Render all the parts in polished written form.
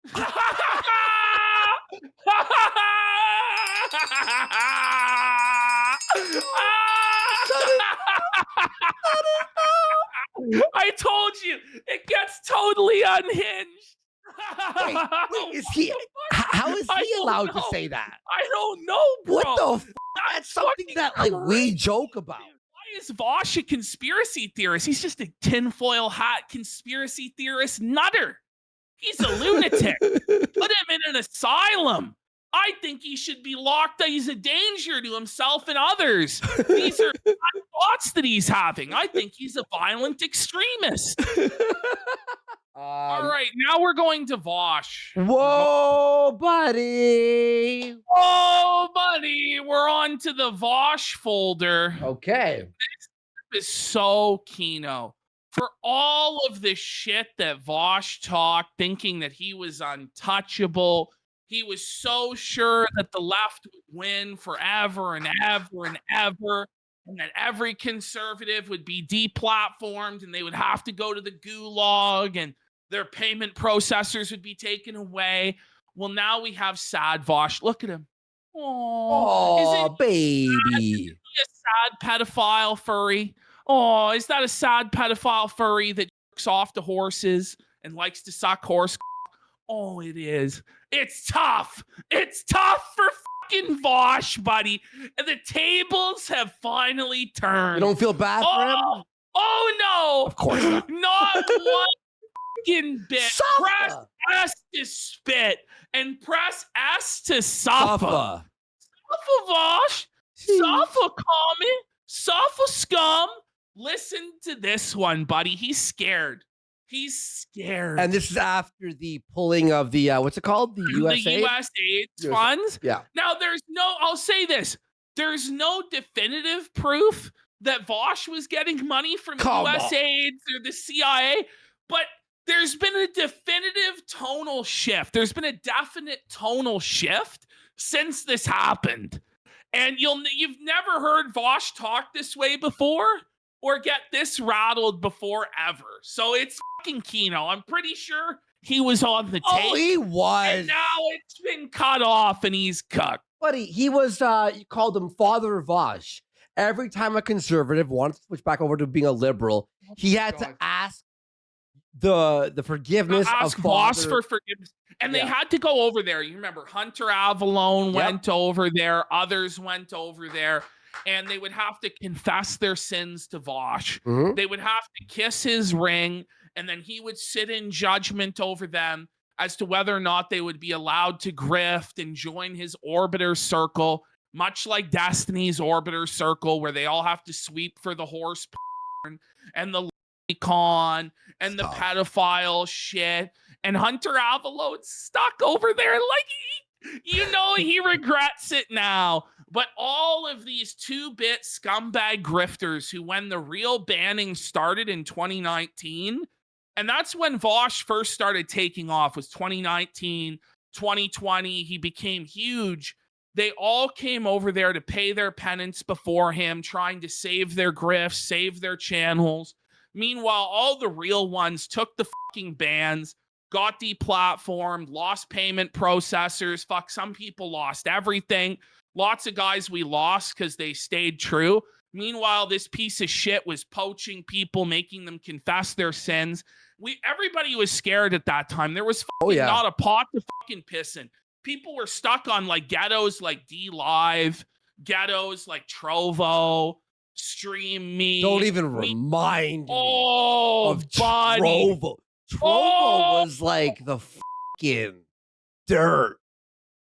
Shut it. I told you it gets totally unhinged. Wait, is he? How is I he don't allowed to know. say that? I don't know, bro. What the? That's something fucking that like we crazy, joke about. dude. Why is Vaush a conspiracy theorist? He's just a tinfoil hat conspiracy theorist nutter. He's a lunatic. Put him in an asylum. I think he should be locked up. He's a danger to himself and others. These are thoughts that he's having. I think he's a violent extremist. All right, now we're going to Vaush. Whoa, buddy. Oh, buddy, we're on to the Vaush folder. Okay. This is so Kino. For all of the shit that Vaush talked, thinking that he was untouchable, he was so sure that the left would win forever and ever and ever, and that every conservative would be deplatformed and they would have to go to the gulag and their payment processors would be taken away. Well, now we have sad Vaush. Look at him. Oh, baby. A sad pedophile furry? Oh, is that a sad pedophile furry that jerks off to horses and likes to suck horse? Oh, it is. It's tough. It's tough for fucking Vaush, buddy. And the tables have finally turned. You don't feel bad for him? Oh, no. Of course not. Not one fucking bit. Suffer. Press S to spit and press S to suffer. Suffer, Vaush. Suffer, common. Suffer, scum. Listen to this one, buddy. He's scared. He's scared. And this is after the pulling of the, what's it called? The US The US AIDS funds. Yeah. Now, I'll say this. There's no definitive proof that Vaush was getting money from US AIDS or the CIA, but there's been a definitive tonal shift. There's been a definite tonal shift since this happened. And you've never heard Vaush talk this way before or get this rattled before ever. So it's fucking Kino. I'm pretty sure he was on the tape. Oh, he was. And now it's been cut off and he's cucked. Buddy, he was, you called him Father Vaush. Every time a conservative wanted to switch back over to being a liberal, he had to ask the forgiveness ask of Vaush for forgiveness. And they had to go over there. You remember Hunter Avallone went over there. Others went over there. And they would have to confess their sins to Vaush. Mm-hmm. They would have to kiss his ring, and then he would sit in judgment over them as to whether or not they would be allowed to grift and join his orbiter circle, much like Destiny's orbiter circle, where they all have to sweep for the horse porn and the con and the pedophile shit. And Hunter Avallone's stuck over there like he regrets it now. But all of these 2-bit scumbag grifters who, when the real banning started in 2019, and that's when Vaush first started taking off, was 2019, 2020, he became huge. They all came over there to pay their penance before him, trying to save their grifts, save their channels. Meanwhile, all the real ones took the fucking bans, got deplatformed, lost payment processors. Fuck, some people lost everything. Lots of guys we lost because they stayed true. Meanwhile, this piece of shit was poaching people, making them confess their sins. Everybody was scared at that time. There was not a pot to fucking piss in. People were stuck on like ghettos like D Live, ghettos like Trovo, Stream Me. Don't even remind me of buddy. Trovo. Trovo was like the fucking dirt.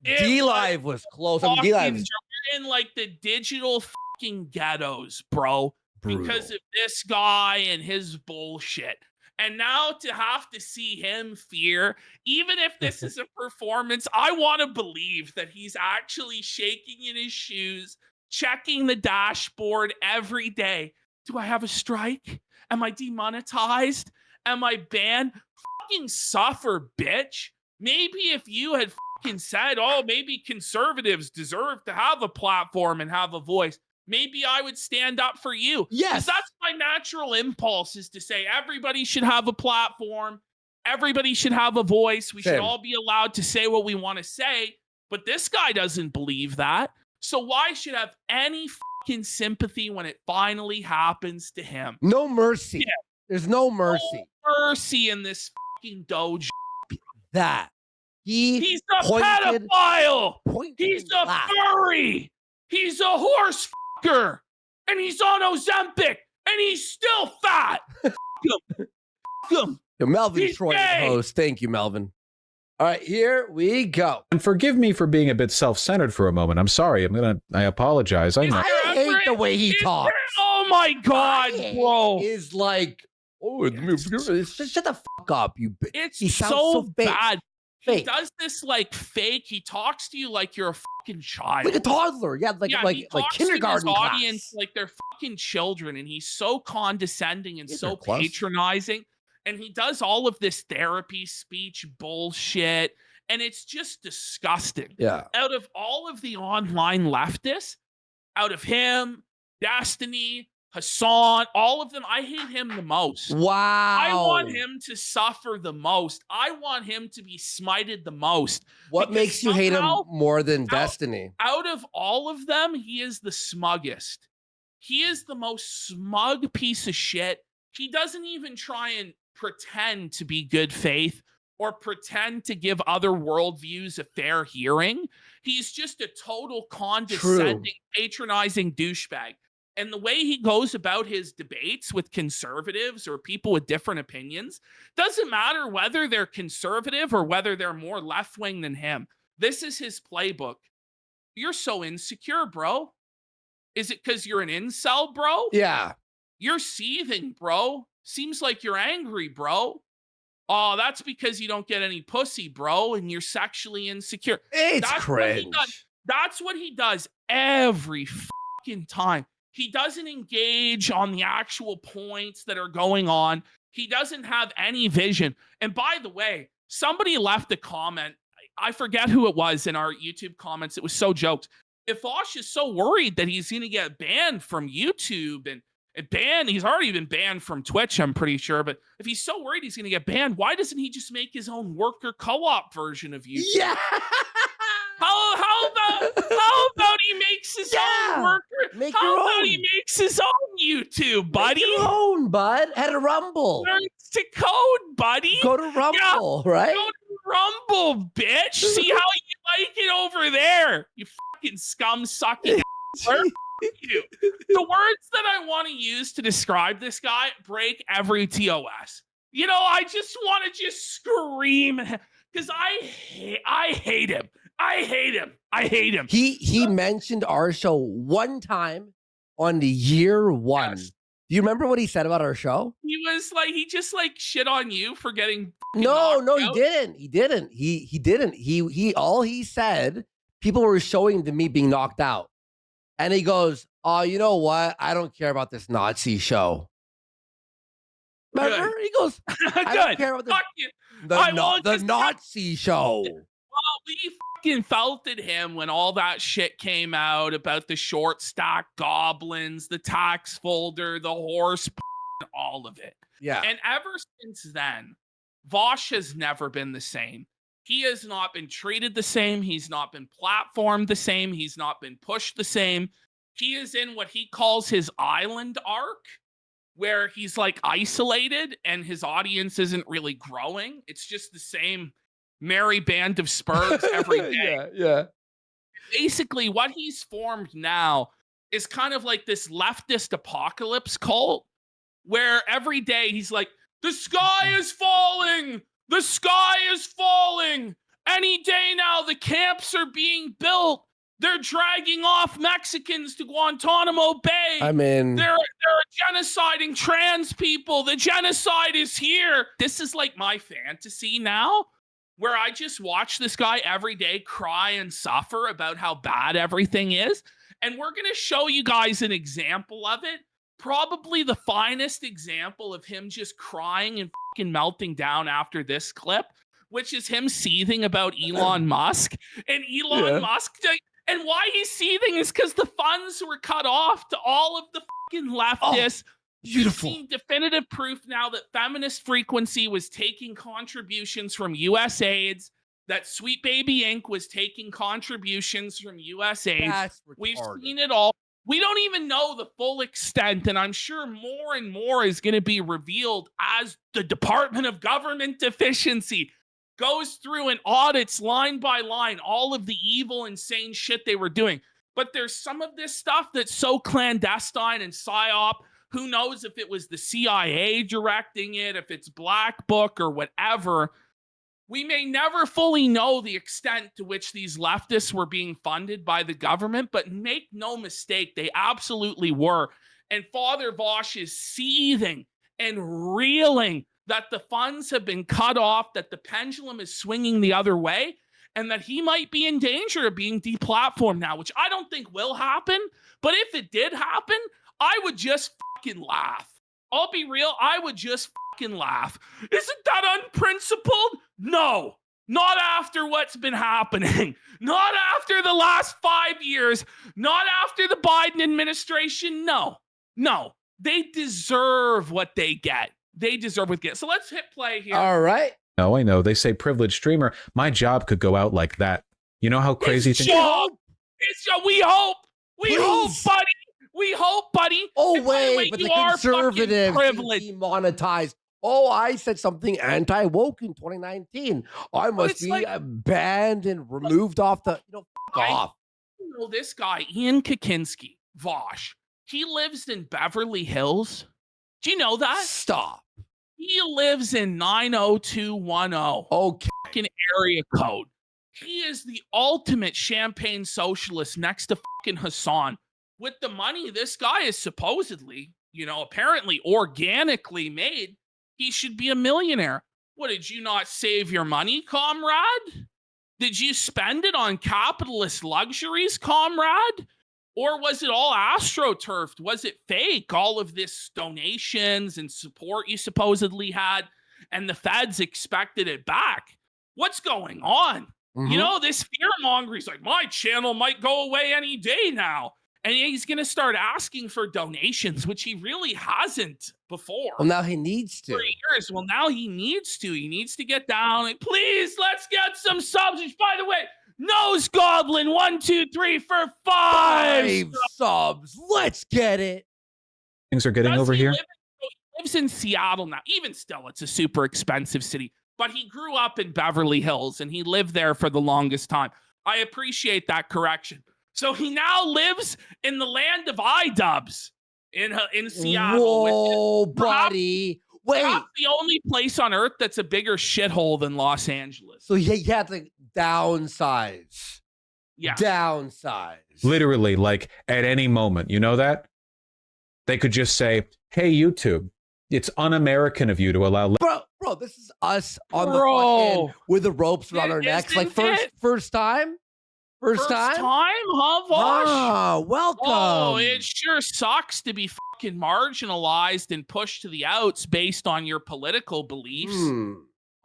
D Live was close. I mean, D Live was in like the digital fucking ghettos, bro, brutal. Because of this guy and his bullshit. And now to have to see him fear, even if this is a performance, I want to believe that he's actually shaking in his shoes, checking the dashboard every day. Do I have a strike? Am I demonetized? Am I banned? Fucking suffer, bitch. Maybe if you had fucking said, oh, maybe conservatives deserve to have a platform and have a voice, maybe I would stand up for you. Yes. That's my natural impulse, is to say everybody should have a platform. everybody should have a voice. We should Same. all be allowed to say what we want to say. But this guy doesn't believe that. So why should I have any fucking sympathy when it finally happens to him? No mercy. Yeah. There's no mercy. No mercy in this fucking dojo. That He's a pedophile. He's a furry. He's a horse fucker. And he's on Ozempic. And he's still fat. Fuck him. Melvin He's Troy, gay. host. Thank you, Melvin. All right, here we go. And forgive me for being a bit self-centered for a moment. I'm sorry. I apologize. I know. I hate the way he talks. Oh my God, bro. Is like, shut the fuck up, you bitch. It's He sounds so fake. bad. Fake. He does this like fake. He talks to you like you're a fucking child. Like a toddler. Yeah, like he talks kindergarten to his class. audience like they're fucking children, and he's so condescending and Yeah, so they're close. patronizing. And he does all of this therapy speech bullshit, and it's just disgusting. Yeah. Out of all of the online leftists, out of him, Destiny, Hassan, all of them, I hate him the most. Wow. I want him to suffer the most. I want him to be smited the most. What because makes you hate him somehow, more than Destiny? Out of all of them, he is the smuggest. He is the most smug piece of shit. He doesn't even try and pretend to be good faith or pretend to give other worldviews a fair hearing. He's just a total condescending, patronizing douchebag. And the way he goes about his debates with conservatives or people with different opinions, doesn't matter whether they're conservative or whether they're more left-wing than him. This is his playbook. You're so insecure, bro. Is it because you're an incel, bro? Yeah. You're seething, bro. Seems like you're angry, bro. Oh, that's because you don't get any pussy, bro, and you're sexually insecure. It's That's cringe. What he does. That's what he does every fucking time. He doesn't engage on the actual points that are going on. He doesn't have any vision. And by the way, somebody left a comment. I forget who it was in our YouTube comments. It was so joked. If Vaush is so worried that he's going to get banned from YouTube and he's already been banned from Twitch, I'm pretty sure. But if he's so worried he's going to get banned, why doesn't he just make his own worker co-op version of YouTube? Yeah. How about he makes his own worker? How about he makes his own YouTube, buddy? Make your own, bud. Head to Rumble. Learn to code, buddy. Go to Rumble, right? Go to Rumble, bitch. See how you like it over there, you fucking scum-sucking you. The words that I want to use to describe this guy break every TOS. You know, I just want to just scream because I hate him. I hate him. He mentioned our show one time on the year one. Yes. Do you remember what he said about our show? He was like, he just like shit on you for getting No, knocked he out. didn't. He didn't. He didn't. He all he said, people were showing to me being knocked out. And he goes, "Oh, you know what? I don't care about this Nazi show." Remember? He goes, "I don't care about Fuck you. the Nazi show." Well, we fucking felted him when all that shit came out about the short stack goblins, the tax folder, the horse, all of it. Yeah. And ever since then, Vaush has never been the same. He has not been treated the same. He's not been platformed the same. He's not been pushed the same. He is in what he calls his island arc, where he's like isolated and his audience isn't really growing. It's just the same merry band of Spurs every day. Yeah. Basically, what he's formed now is kind of like this leftist apocalypse cult, where every day he's like, the sky is falling. The sky is falling. Any day now, the camps are being built. They're dragging off Mexicans to Guantanamo Bay. I mean, They're genociding trans people. The genocide is here. This is like my fantasy now, where I just watch this guy every day cry and suffer about how bad everything is. And we're going to show you guys an example of it. Probably the finest example of him just crying and fucking melting down after this clip, which is him seething about Elon Musk. And Elon Musk, and why he's seething is because the funds were cut off to all of the fucking leftists Beautiful. We've seen definitive proof now that feminist frequency was taking contributions from USAIDs, that Sweet Baby Inc. was taking contributions from USAID. That's We've retarded. seen it all. We don't even know the full extent, and I'm sure more and more is going to be revealed as the Department of Government Efficiency goes through and audits line by line all of the evil, insane shit they were doing. But there's some of this stuff that's so clandestine and psyop. Who knows if it was the CIA directing it, if it's Black Book or whatever. We may never fully know the extent to which these leftists were being funded by the government, but make no mistake, they absolutely were. And Father Vaush is seething and reeling that the funds have been cut off, that the pendulum is swinging the other way, and that he might be in danger of being deplatformed now, which I don't think will happen. But if it did happen, I would just fucking laugh. I'll be real, I would just fucking laugh. Isn't that unprincipled? No, not after what's been happening. Not after the last 5 years. Not after the Biden administration. No. They deserve what they get. So let's hit play here. All right. No, I know. They say privileged streamer. My job could go out like that. You know how crazy things are? We hope. We Please. hope, buddy. We hope, buddy. Oh, And by the way, wait, but you the are conservatives fucking privileged. demonetized. Oh, I said something anti-woke in 2019. I must it's be like- banned and removed off the, fuck off. You know this guy, Ian Kaczynski, Vaush. He lives in Beverly Hills. Do you know that? Stop. He lives in 90210. Okay. Fucking area code. He is the ultimate champagne socialist next to fucking Hassan. With the money this guy is supposedly, apparently organically made, he should be a millionaire. What, did you not save your money, comrade? Did you spend it on capitalist luxuries, comrade? Or was it all astroturfed? Was it fake? All of this donations and support you supposedly had, and the feds expected it back. What's going on? Mhm. This fear mongering is like, my channel might go away any day now. And he's going to start asking for donations, which he really hasn't before. Well, now he needs to. For years. Well, now he needs to. He needs to get down. Like, please, let's get some subs. Which, by the way, Nose Goblin 1, 2, 3 for 5 5 subs. Let's get it. things are getting over here. He lives in Seattle now. Even still, it's a super expensive city. But he grew up in Beverly Hills, and he lived there for the longest time. I appreciate that correction. So he now lives in the land of iDubbbz in Seattle. Whoa, Which is perhaps buddy. Wait. the only place on earth that's a bigger shithole than Los Angeles. So he had to downsize. Yeah. Downsize. Literally, like at any moment. You know that? They could just say, hey, YouTube, it's un-American of you to allow... Bro, this is us on the Bro. fucking with the ropes around our necks. Like Isn't it? first time? First time? huh, Vaush? Ah, welcome. Oh, it sure sucks to be fucking marginalized and pushed to the outs based on your political beliefs.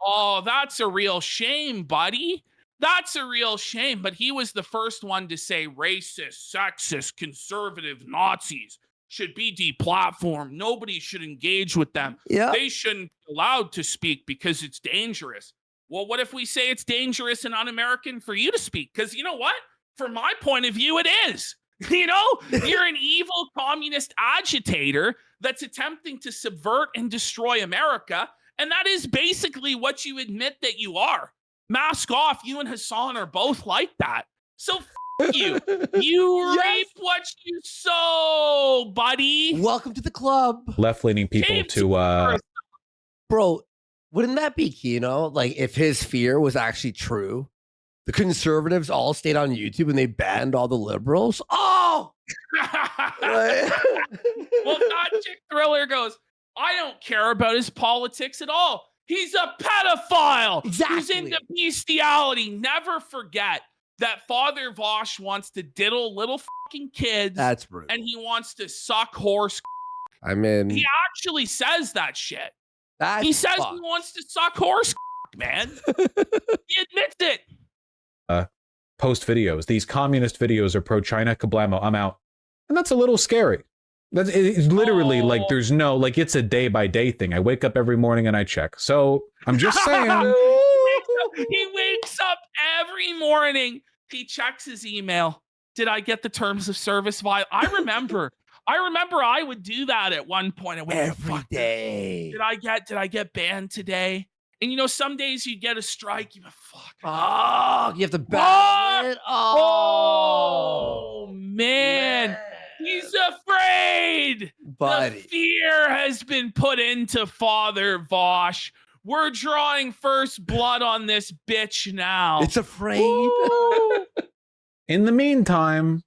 Oh, that's a real shame, buddy. That's a real shame. But he was the first one to say racist, sexist, conservative Nazis should be deplatformed. Nobody should engage with them. Yeah. They shouldn't be allowed to speak because it's dangerous. Well, what if we say it's dangerous and un-American for you to speak? Because you know what? From my point of view, it is. You're an evil communist agitator that's attempting to subvert and destroy America. And that is basically what you admit that you are. Mask off. You and Hassan are both like that. So you. You Yes. reap what you sow, buddy. Welcome to the club. left-leaning people Came to... Bro, wouldn't that be Kino? Like if his fear was actually true, the conservatives all stayed on YouTube and they banned all the liberals. Oh! Well, God Chick Thriller goes, I don't care about his politics at all. He's a pedophile. Exactly. He's into bestiality. Never forget that Father Vaush wants to diddle little fucking kids. That's rude. And he wants to suck horse. I mean, He actually says that shit. that's He says fucked. he wants to suck horse, man. He admits it. post videos. These communist videos are pro-China. Kablamo, I'm out. And that's a little scary. It's literally like Oh. there's no like it's a day by day thing. I wake up every morning and I check. So I'm just saying. He wakes up every morning. He checks his email. Did I get the terms of service violation? I remember I would do that at one point. I went, Every "Fuck, day. Did I get banned today?" And you know, some days you get a strike. You go, fuck. Oh, you have to battle it. Oh, man. He's afraid. Buddy. The fear has been put into Father Vaush. We're drawing first blood on this bitch now. It's afraid. Woo. In the meantime,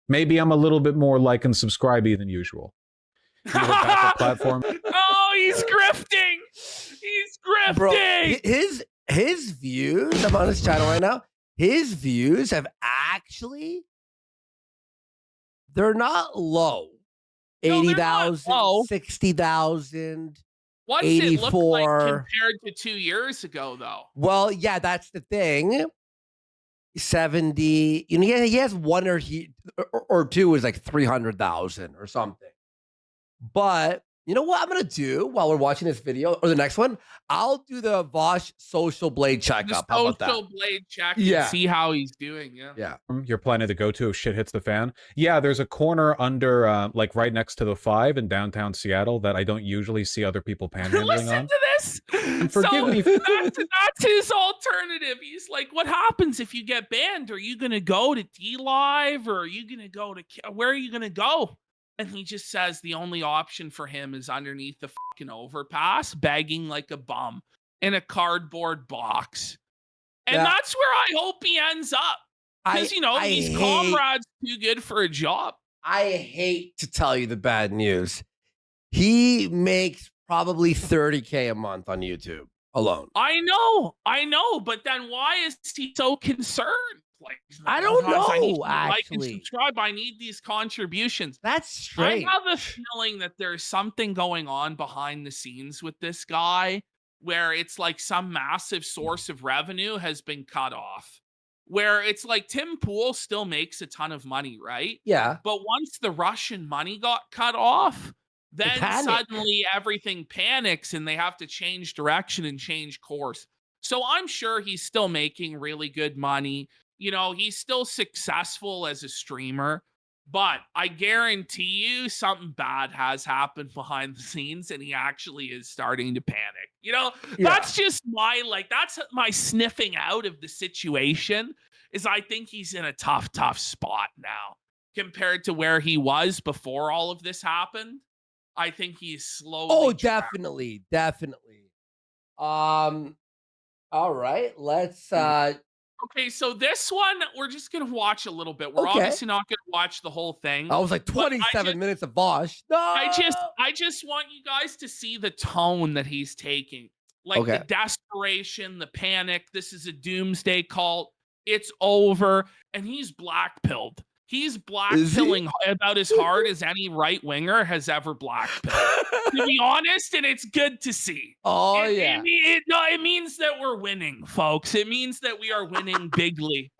maybe I'm a little bit more like and subscribey than usual. You have a backup platform. Oh, he's grifting. He's grifting. Bro, his views, I'm on his channel right now. His views have actually, they're not low. No, they're not 80,000, low. 60,000. What's it look 84. like compared to 2 years ago, though? Well, yeah, that's the thing. 70, you know, he has one or two is like 300,000 or something. But you know what I'm gonna do while we're watching this video or the next one? I'll do the Vaush social blade checkup. How about that? Social blade check. Yeah. And see how he's doing. Yeah. Yeah. You're planning to go to if shit hits the fan. Yeah, there's a corner under, like right next to the 5 in downtown Seattle that I don't usually see other people panhandling Listen on. to this. Forgive me. That's his alternative. He's like, what happens if you get banned? Are you gonna go to D Live or are you gonna go to where are you gonna go? And he just says the only option for him is underneath the fucking overpass, begging like a bum in a cardboard box. And Yeah. that's where I hope he ends up. Because, you know, these comrades too good for a job. I hate to tell you the bad news. He makes probably 30K a month on YouTube alone. I know. But then why is he so concerned? Like, I don't guys, I need know, to like and actually. subscribe. I need these contributions. That's strange. I have a feeling that there's something going on behind the scenes with this guy where it's like some massive source of revenue has been cut off. Where it's like Tim Pool still makes a ton of money, right? Yeah. But once the Russian money got cut off, then panic. suddenly everything panics and they have to change direction and change course. So I'm sure he's still making really good money. You know, he's still successful as a streamer, but I guarantee you something bad has happened behind the scenes and he actually is starting to panic. You know, that's just that's my sniffing out of the situation is I think he's in a tough spot now compared to where he was before all of this happened. I think he's slowly. Oh, definitely. All right, let's Okay, so this one we're just gonna watch a little bit. We're Okay. obviously not gonna watch the whole thing. I was like 27 minutes of Vaush. No. I just want you guys to see the tone that he's taking. Like the desperation, the panic. This is a doomsday cult. It's over. And he's black-pilled. He's black-pilling about as hard as any right-winger has ever black-pilled. To be honest, and it's good to see. Oh, It means that we're winning, folks. It means that we are winning bigly.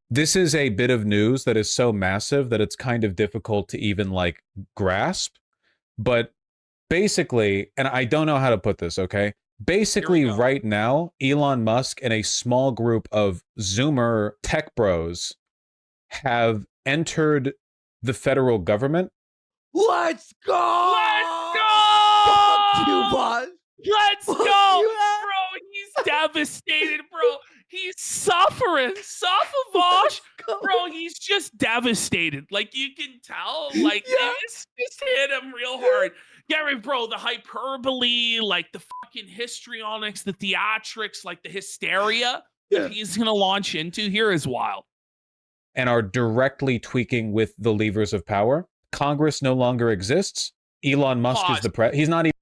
This is a bit of news that is so massive that it's kind of difficult to even like grasp. But basically, and I don't know how to put this, okay? Basically, right now, Elon Musk and a small group of Zoomer tech bros have entered the federal government. Let's go! Let's go! Fuck you, Vaush. Let's Fuck go! you, Bro, he's devastated, bro. He's suffering. Suffer, Vaush. Bro, he's just devastated. Like, you can tell. Like, it's just hit him real hard. Gary, bro, the hyperbole, like the fucking histrionics, the theatrics, like the hysteria that he's going to launch into here is wild. And are directly tweaking with the levers of power. Congress no longer exists. Elon Musk is the he's not even.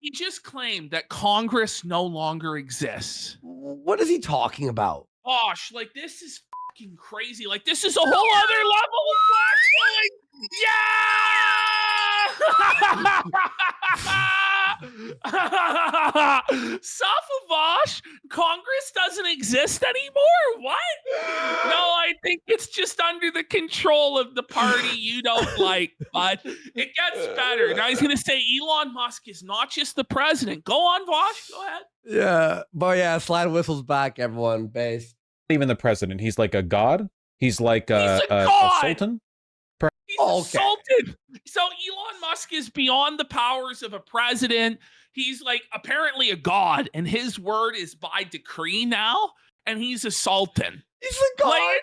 He just claimed that Congress no longer exists. What is he talking about? Gosh, like this is fucking crazy. Like, this is a whole other level of blackmailing. Yeah! Vaush, Congress doesn't exist anymore. What? No, I think it's just under the control of the party you don't like, but it gets better. Now he's going to say Elon Musk is not just the president. Go on, Vaush. Go ahead. Yeah, but yeah, slide whistles back, everyone. Base. Even the president, he's like a god. He's like a sultan. He's a sultan. So Elon Musk is beyond the powers of a president. He's like apparently a god, and his word is by decree now, and he's a sultan. He's a god.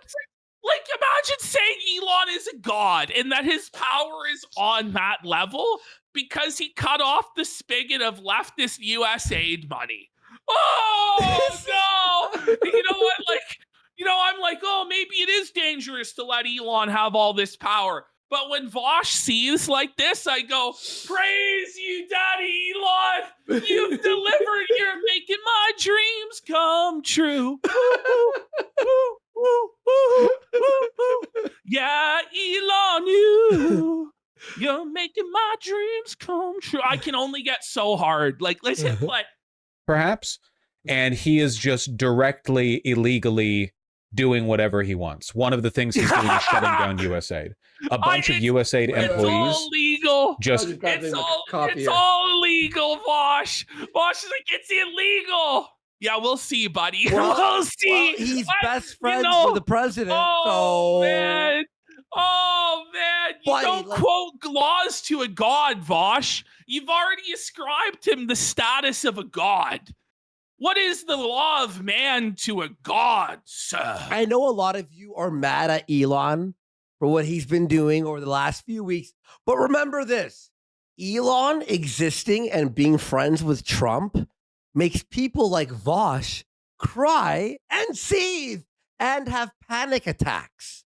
Like imagine saying Elon is a god and that his power is on that level because he cut off the spigot of leftist US aid money. Oh no! You know what? Like, I'm like, oh, maybe it is dangerous to let Elon have all this power. But when Vaush sees like this, I go, praise you, Daddy Elon. You've delivered. You're making my dreams come true. Yeah, Elon, you're making my dreams come true. I can only get so hard. Like, listen, play. Perhaps. And he is just directly, illegally doing whatever he wants. One of the things he's doing is shutting down USAID. A bunch of USAID employees. It's all legal. It's all illegal, Vaush. Vaush is like, it's illegal. Yeah, we'll see, buddy. We'll see. Well, he's best friends with the president. Man. Oh, man. You don't quote laws to a god, Vaush. You've already ascribed him the status of a god. What is the law of man to a god, sir? I know a lot of you are mad at Elon for what he's been doing over the last few weeks. But remember this. Elon existing and being friends with Trump makes people like Vaush cry and seethe and have panic attacks.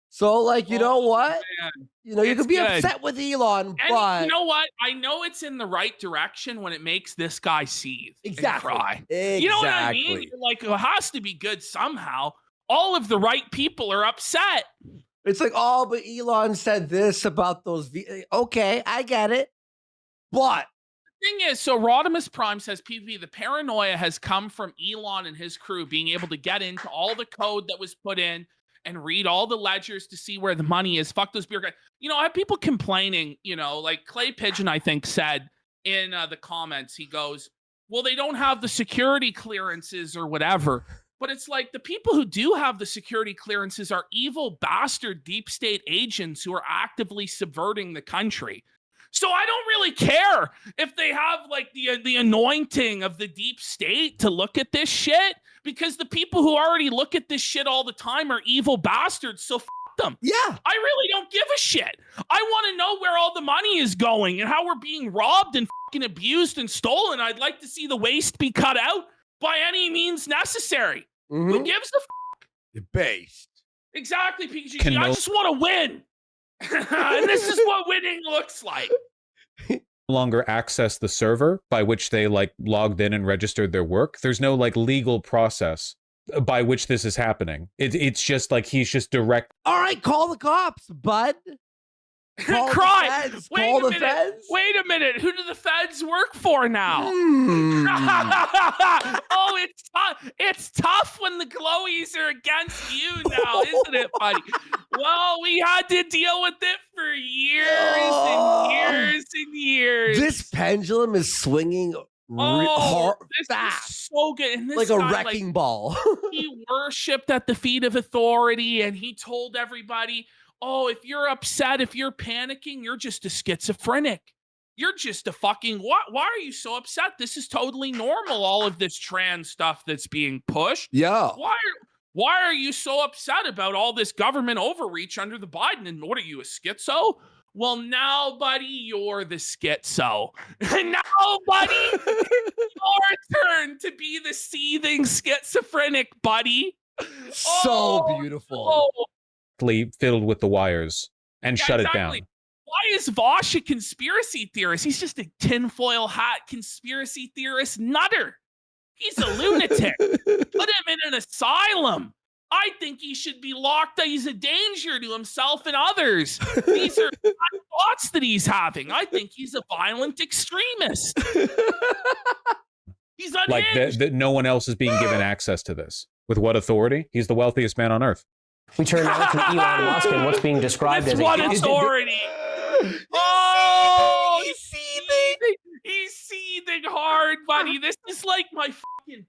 So, like, you know what? Man. You could be upset with Elon, but... You know what? I know it's in the right direction when it makes this guy seethe and cry. Exactly. You know what I mean? You're like, it has to be good somehow. All of the right people are upset. It's like, oh, but Elon said this about those... Okay, I get it. But... Thing is, so Rodimus Prime says, PvP, the paranoia has come from Elon and his crew being able to get into all the code that was put in and read all the ledgers to see where the money is. Fuck those beer guys. I have people complaining, like Clay Pigeon, I think, said in the comments, he goes, well, they don't have the security clearances or whatever. But it's like the people who do have the security clearances are evil bastard deep state agents who are actively subverting the country. So I don't really care if they have like the anointing of the deep state to look at this shit, because the people who already look at this shit all the time are evil bastards. So them. Yeah. I really don't give a shit. I want to know where all the money is going and how we're being robbed and fucking abused and stolen. I'd like to see the waste be cut out by any means necessary. Mm-hmm. Who gives a fuck? You're based. Exactly, PG. I just want to win. And this is what winning looks like. No longer access the server by which they like logged in and registered their work. There's no like legal process by which this is happening. It's just like he's just direct. All right, call the cops, bud. Call Cry. the feds. Call the feds. Wait a minute. Who do the feds work for now? Oh, it's tough when the glowies are against you now, isn't it, buddy? Well, we had to deal with it for years and years and years. This pendulum is swinging fast. Is so good. And this like a wrecking ball. He worshipped at the feet of authority, and he told everybody, oh, if you're upset, if you're panicking, you're just a schizophrenic. You're just a fucking... Why are you so upset? This is totally normal, all of this trans stuff that's being pushed. Yeah. Why are you so upset about all this government overreach under the Biden? And what are you, a schizo? Well, now, buddy, you're the schizo. Now, buddy, your turn to be the seething schizophrenic, buddy. So beautiful. Fiddled with the wires and shut it down. Why is Vaush a conspiracy theorist? He's just a tinfoil hat conspiracy theorist nutter. He's a lunatic. Put him in an asylum. I think he should be locked. He's a danger to himself and others. These are thoughts that he's having. I think he's a violent extremist. He's unhinged. Like no one else is being given access to this. With what authority? He's the wealthiest man on earth. We turn now to Elon Musk and what's being described With as what authority? Oh, he's seething. He's seething hard, buddy. This is like my fucking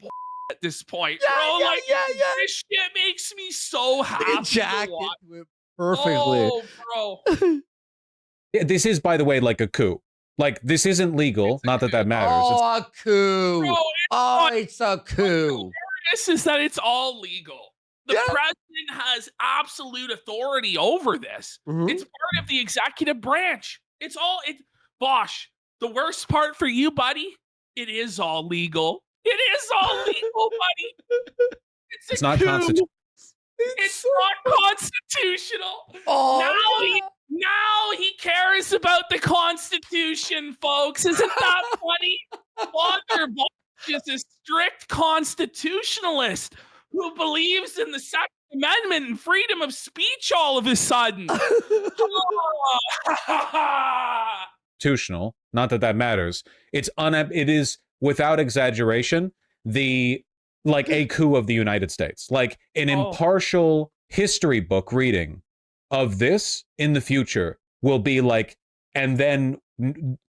at this point, bro. This shit makes me so happy. Jack it perfectly. Oh, bro. Yeah, this is, by the way, like a coup. Like, this isn't legal. Not that matters. Oh, a coup. Bro, it's a coup. This is that it's all legal. The president has absolute authority over this. It's part of the executive branch. It's all Vaush, the worst part for you, buddy, it is all legal. It is all legal, buddy. It's not constitutional. It's not constitutional. Oh, now he cares about the Constitution, folks. Isn't that funny? Father Vaush is a strict constitutionalist who believes in the Second Amendment and freedom of speech all of a sudden. Constitutional. Not that matters. It is, without exaggeration, a coup of the United States. Like an impartial history book reading of this in the future will be like, and then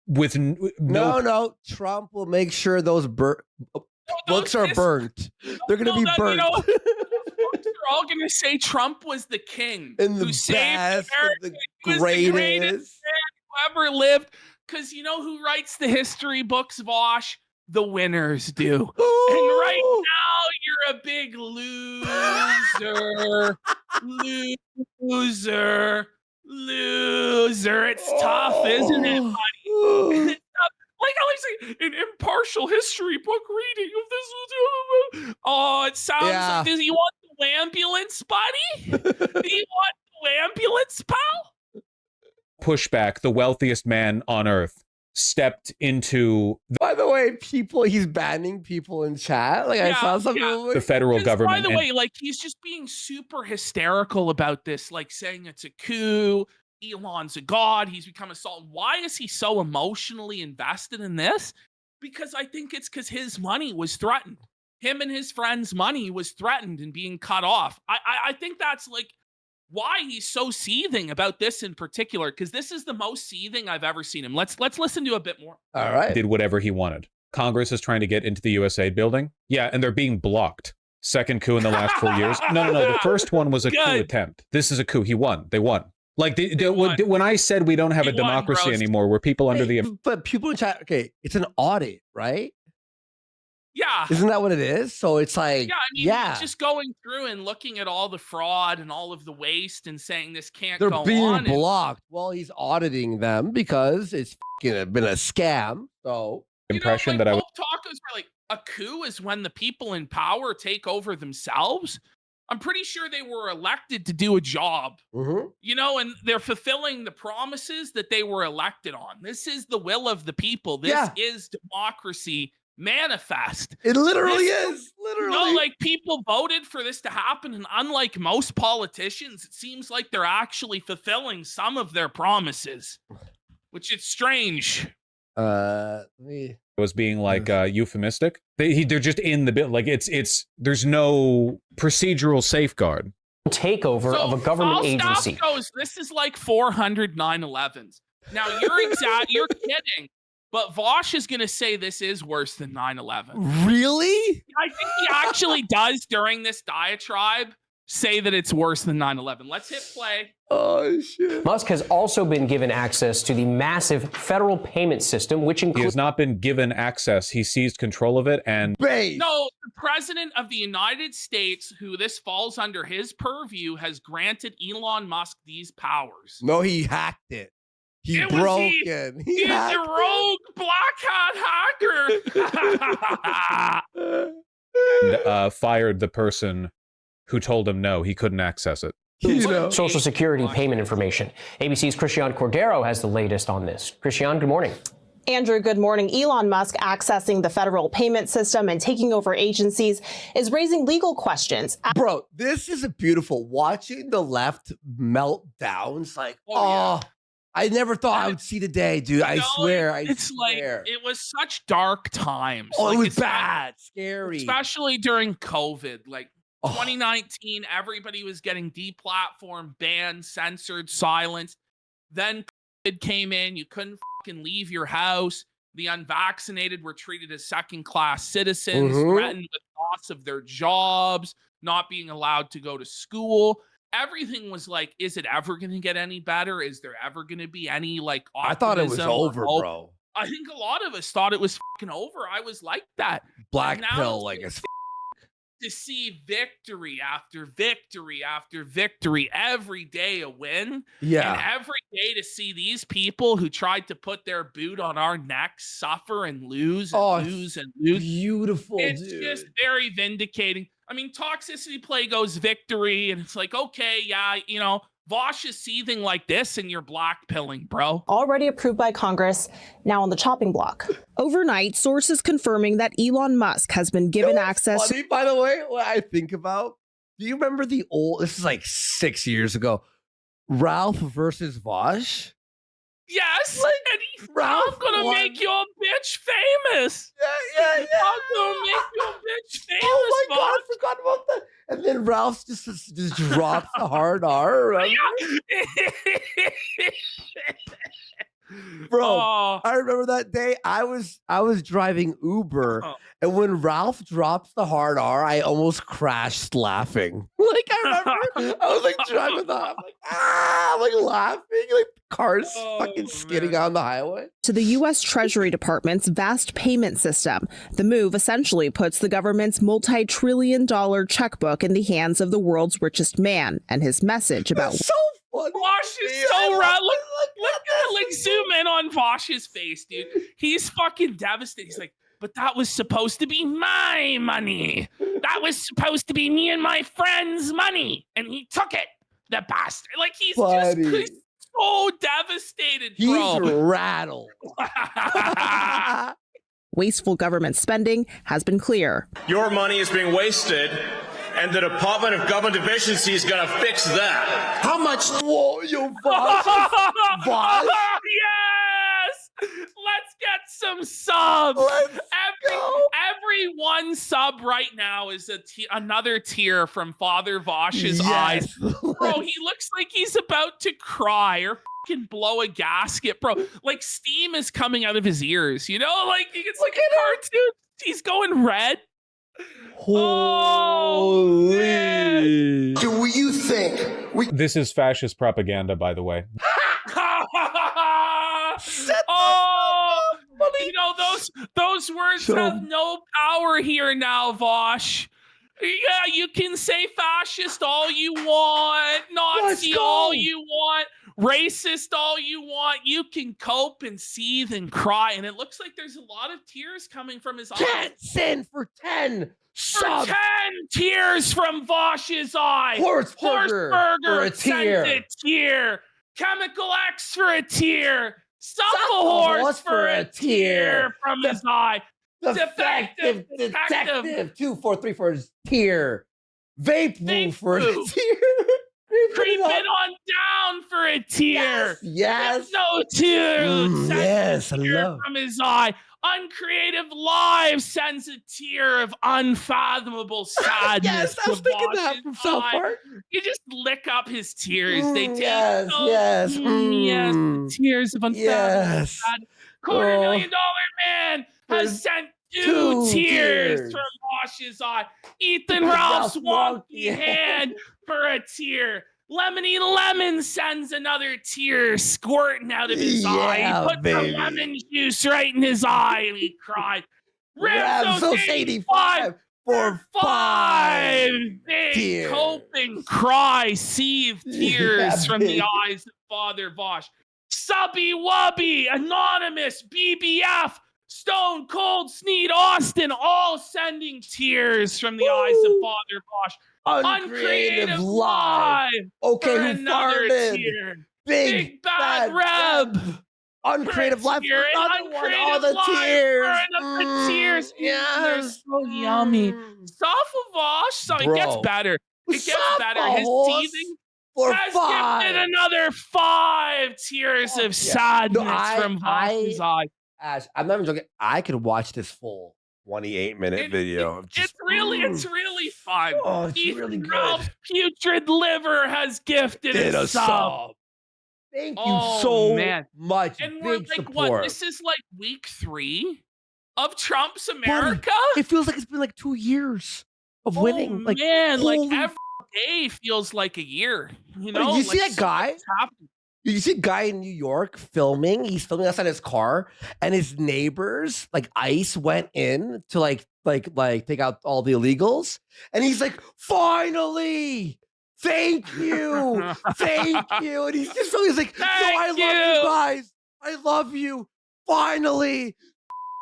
with no, Trump will make sure those books are burnt. They're going to be burnt. They're all going to say Trump was the king and who saved America. The greatest man who ever lived. Because you know who writes the history books, Vaush? The winners do. And right now, you're a big loser. Loser. It's tough, isn't it, buddy? It's tough. Like I like an impartial history book reading of this. Oh, it sounds like this. You want the ambulance, buddy? Do you want the ambulance, pal? Pushback, the wealthiest man on earth stepped into by the way, he's banning people in chat. Like I saw something the federal government. By the way, like he's just being super hysterical about this, like saying it's a coup. Elon's a god. He's become a salt. Why is he so emotionally invested in this? Because I think it's because his money was threatened. Him and his friends' money was threatened and being cut off. I think that's like why he's so seething about this in particular, because this is the most seething I've ever seen him. Let's listen to a bit more. All right. Did whatever he wanted. Congress is trying to get into the USAID building. Yeah, and they're being blocked. Second coup in the last 4 years. No. The first one was a coup attempt. This is a coup. He won. They won. Like when I said we don't have a democracy anymore, were people under the... But people in chat, okay, it's an audit, right? Yeah. Isn't that what it is? So it's like, he's just going through and looking at all the fraud and all of the waste and saying this can't go on. They're being blocked. Well, he's auditing them because it's been a scam. So impression that I would... Talkers were like, a coup is when the people in power take over themselves. I'm pretty sure they were elected to do a job, you know, and they're fulfilling the promises that they were elected on. This is the will of the people. This is democracy manifest. It literally is. Literally. You know, like people voted for this to happen. And unlike most politicians, it seems like they're actually fulfilling some of their promises, which is strange. Was being like euphemistic. They're just in the bit. Like it's there's no procedural safeguard. Takeover of a government agency. This is like 400 9/11s. Now you're kidding, but Vaush is going to say this is worse than 9/11. Really? I think he actually does during this diatribe say that it's worse than 9/11. Let's hit play. Oh, shit. Musk has also been given access to the massive federal payment system, which includes... He has not been given access. He seized control of it and... No, the president of the United States, who this falls under his purview, has granted Elon Musk these powers. No, he hacked it. He broke it. He's a rogue black hat hacker. And, fired the person who told him no, he couldn't access it. Social Security payment information. ABC's Christian Cordero has the latest on this. Christian, good morning. Andrew, good morning. Elon Musk accessing the federal payment system and taking over agencies is raising legal questions. Bro, this is a beautiful watching the left melt down. It's like, Oh, yeah. I never thought I would see the day, dude. I swear. It's like it was such dark times. Oh, like, it was it's like- bad, scary. especially during COVID. Like Oh. 2019, everybody was getting deplatformed, banned, censored, silenced. Then COVID came in, you couldn't fucking leave your house. The unvaccinated were treated as second-class citizens, threatened with loss of their jobs, not being allowed to go to school. Everything was like, is it ever going to get any better? Is there ever going to be any like optimism? I thought it was over, or hope? bro. I think a lot of us thought it was fucking over. I was like that. Black now pill, like it's to see victory after victory after victory, every day a win. yeah. And every day to see these people who tried to put their boot on our necks suffer and lose and lose and lose. Beautiful, It's dude. just very vindicating. I mean, toxicity play goes victory, and it's like, okay, yeah, you know, Vaush is seething like this and you're black pilling, bro. Already approved by Congress, now on the chopping block. Overnight, sources confirming that Elon Musk has been given access. Funny, by the way, what I think about, do you remember the old, this is like 6 years ago, Ralph versus Vaush? Yes, Like, and he's Ralph I'm gonna won. make your bitch famous. Yeah. I'm gonna make your bitch famous. Oh my God, I Vaush. forgot about that. And then Ralph just drops the hard R, remember? Bro, Oh, I remember that day. I was driving Uber, Oh. and when Ralph drops the hard R, I almost crashed laughing. Like I remember, I was like driving the, I'm like laughing, like cars fucking skidding man. on the highway. to the U.S. Treasury Department's vast payment system. The move essentially puts the government's multi-trillion-dollar checkbook in the hands of the world's richest man, and his message about That's so funny. Vaush to is me. so I love rad. it. Look at like zoom in on Vaush's face, dude. He's fucking devastated. He's like, but that was supposed to be my money. That was supposed to be me and my friend's money, and he took it. The bastard. Like he's Buddy. he's so devastated, He's bro. rattled. wasteful government spending has been clear. Your money is being wasted, and the Department of Government Efficiency is going to fix that. How much? Whoa, yo, Vaush. Vaush? Yes! Let's get some subs. Let's go. Every one sub right now is another tear from Father Vaush's eyes. Yes. Bro, he looks like he's about to cry or fucking blow a gasket, bro. Like steam is coming out of his ears, you know? Like it's like a cartoon. He's going red. Oh, man. Holy. Do you think we This is fascist propaganda, by the way. Oh, you know those words So- have no power here now, Vaush. Yeah, you can say fascist all you want, Nazi Let's go. all you want, racist all you want. You can cope and seethe and cry, and it looks like there's a lot of tears coming from his eyes. 10 sin for 10 For subs. 10 tears from Vaush's eye. Horseburger for a sends tear. a tear. Chemical X for a tear. Suckle Suckle horse for a tear from his eye. Defective Detective. detective 243 for his tear. Vape boo Vape for a boo. tear. Creeping on down for a tear. Yes. No tear. Sends a Yes, I tear love. from his eye. Uncreative Live sends a tear of unfathomable sadness. Yes, I was to thinking that Vaush's from South eye. Park. You just lick up his tears. They take Yes, so- yes, yes, mm. the tears of unfathomable Yes. sadness. $250,000 man has sent two two tears tears. from Vaush's eye. Ethan Ralph's Ralph wonky wonky hand for a tear. Lemony Lemon sends another tear squirting out of his eye. Yeah, He put baby. the lemon juice right in his eye and he cried. Ramsos 85 for 5 big tears. coping cry, seethe tears Yeah, from baby. the eyes of Father Vaush. Subby Wubby, Anonymous, BBF, Stone Cold Sneed Austin, all sending tears from the eyes of Father Vaush. Uncreative live. Okay, for who another farted? tear. Big, Big Bad Reb. Uncreative life. Tear, Another one. uncreative All the life, tears. burn up the tears. They're Yes. so yummy. Soft Vaush, so it gets Bro. better. It gets Soft better. His horse teething for has 5. gifted another 5 tears of sadness from Vaush's eye. Ash, I'm not even joking. I could watch this full 28-minute video of just. It's really fun. Oh, it's Ethan really Ralph's good. putrid liver has gifted Did a a sub. sub. Thank you Oh, so man. much. And we're Big like, support. what? This is like week 3 of Trump's Buddy, America? it feels like it's been like 2 years of winning. Like, man, like holy every day feels like a year. You Buddy, know, did you see like that guy? something's happening. You see a guy in New York filming? He's filming outside his car, and his neighbors, like ICE, went in to like take out all the illegals, and he's like, "Finally, thank you, thank you." And he's just filming. He's like, "No, I love you guys. I love you. Finally,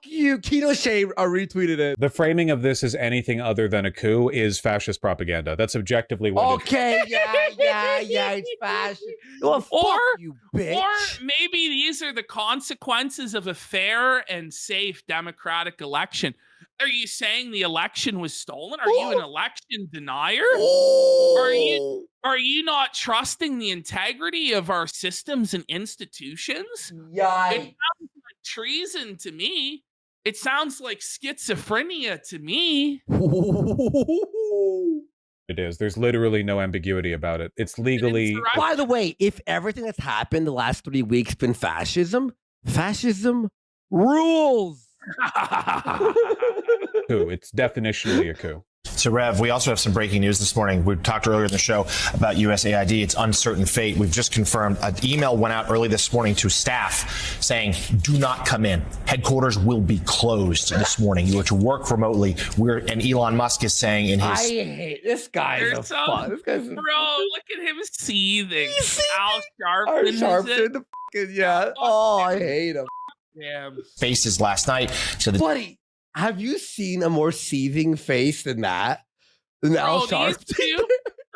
you." Kino Shea retweeted it. The framing of this as anything other than a coup is fascist propaganda. That's objectively what it is. Okay, yeah, it's fashion. Well, fuck you, bitch. Or maybe these are the consequences of a fair and safe democratic election. Are you saying the election was stolen? Are you an election denier? Are you not trusting the integrity of our systems and institutions? Yikes. It sounds like treason to me. It sounds like schizophrenia to me. It is. There's literally no ambiguity about it. It's legally. By the way, if everything that's happened the last 3 weeks been fascism rules. Coup. It's definitionally a coup. So, Rev, we also have some breaking news this morning. We talked earlier in the show about USAID, its uncertain fate. We've just confirmed an email went out early this morning to staff saying, do not come in. Headquarters will be closed this morning. You are to work remotely. And Elon Musk is saying in his... I hate this guy. Bro, look at him seething. Al Sharpton. Yeah. Oh, I hate him. Damn. Faces last night. So Buddy, have you seen a more seething face than that? Than Al Sharpton?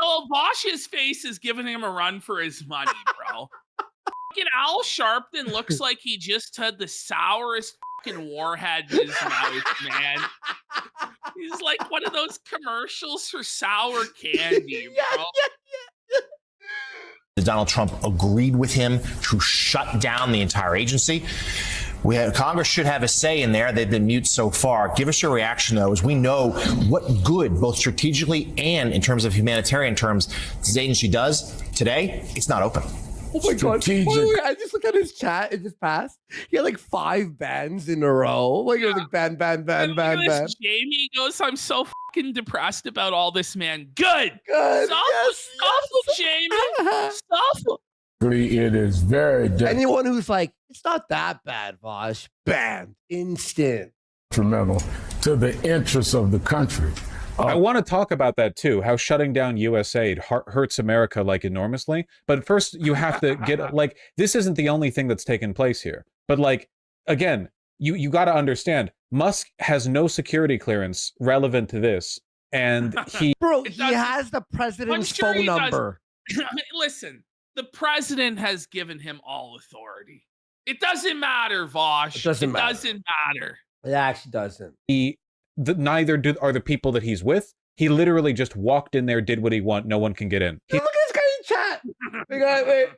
No, Vaush's face is giving him a run for his money, bro. Fucking Al Sharpton looks like he just had the sourest fucking warhead in his mouth, man. He's like one of those commercials for sour candy, bro. Donald Trump agreed with him to shut down the entire agency. Congress should have a say in there. They've been mute so far. Give us your reaction, though, as we know what good, both strategically and in terms of humanitarian terms, this agency does. Today, it's not open. Oh my God. Wait, I just looked at his chat. It just passed. He had like 5 bans in a row. Like it was like ban. Jamie goes, I'm so fucking depressed about all this, man. Good. Stop, Jamie. Stop. It is very anyone who's like, it's not that bad, Vaush, bam, instant. detrimental to the interests of the country. I want to talk about that too, how shutting down USAID hurts America like enormously. But first you have to get, like, this isn't the only thing that's taken place here. But like, again, you got to understand, Musk has no security clearance relevant to this. And he has the president's phone number. Listen, the president has given him all authority. It doesn't matter, Vaush. It doesn't matter. It actually doesn't. Neither are the people that he's with. He literally just walked in there, did what he want. No one can get in. Look at this guy in chat. Wait.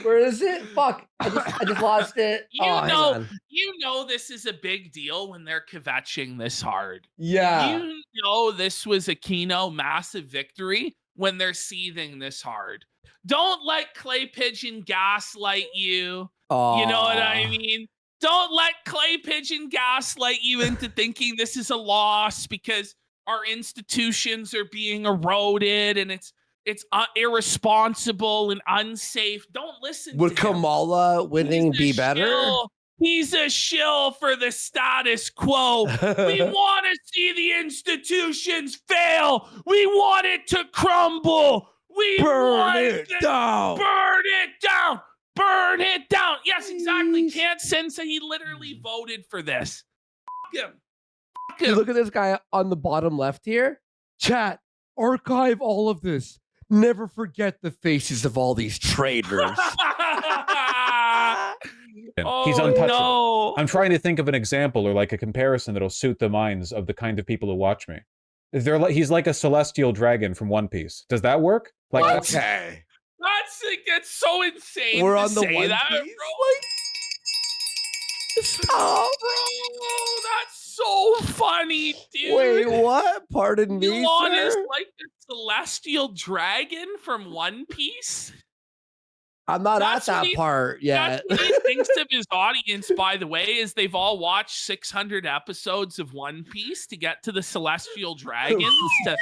Where is it? Fuck. I just lost it. You know this is a big deal when they're kvetching this hard. Yeah. You know this was a Kino massive victory when they're seething this hard. Don't let Clay Pigeon gaslight you. You know what I mean? Don't let Clay Pigeon gaslight you into thinking this is a loss because our institutions are being eroded and it's irresponsible and unsafe. Don't listen Would to him. Kamala winning be better? He's a shill for the status quo. We want to see the institutions fail. We want it to crumble. Burn it down. Burn it down. Burn it down. Yes, exactly. Can't censor. He literally voted for this. Fuck him. You look at this guy on the bottom left here. Chat, archive all of this. Never forget the faces of all these traitors. He's untouchable. No. I'm trying to think of an example or like a comparison that'll suit the minds of the kind of people who watch me. He's like a celestial dragon from One Piece. Does that work? Like, Okay. That's so insane. We're to on the say One that, Piece? bro. Stop. Bro, that's so funny, dude. Wait, what? Pardon me, Elon is sir? like the celestial dragon from One Piece. I'm not That's at what that he- part yet. That's what he thinks of his audience, by the way, is they've all watched 600 episodes of One Piece to get to the celestial dragons to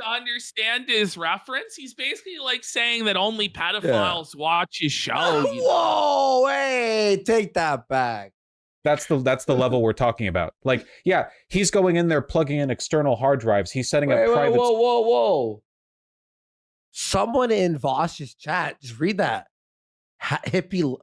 understand his reference. He's basically like saying that only pedophiles watch his show. You know? Whoa, hey, take that back. that's the level we're talking about. Like, yeah, he's going in there, plugging in external hard drives. He's setting up private. Whoa. Someone in Vaush's chat, just read that. Hippie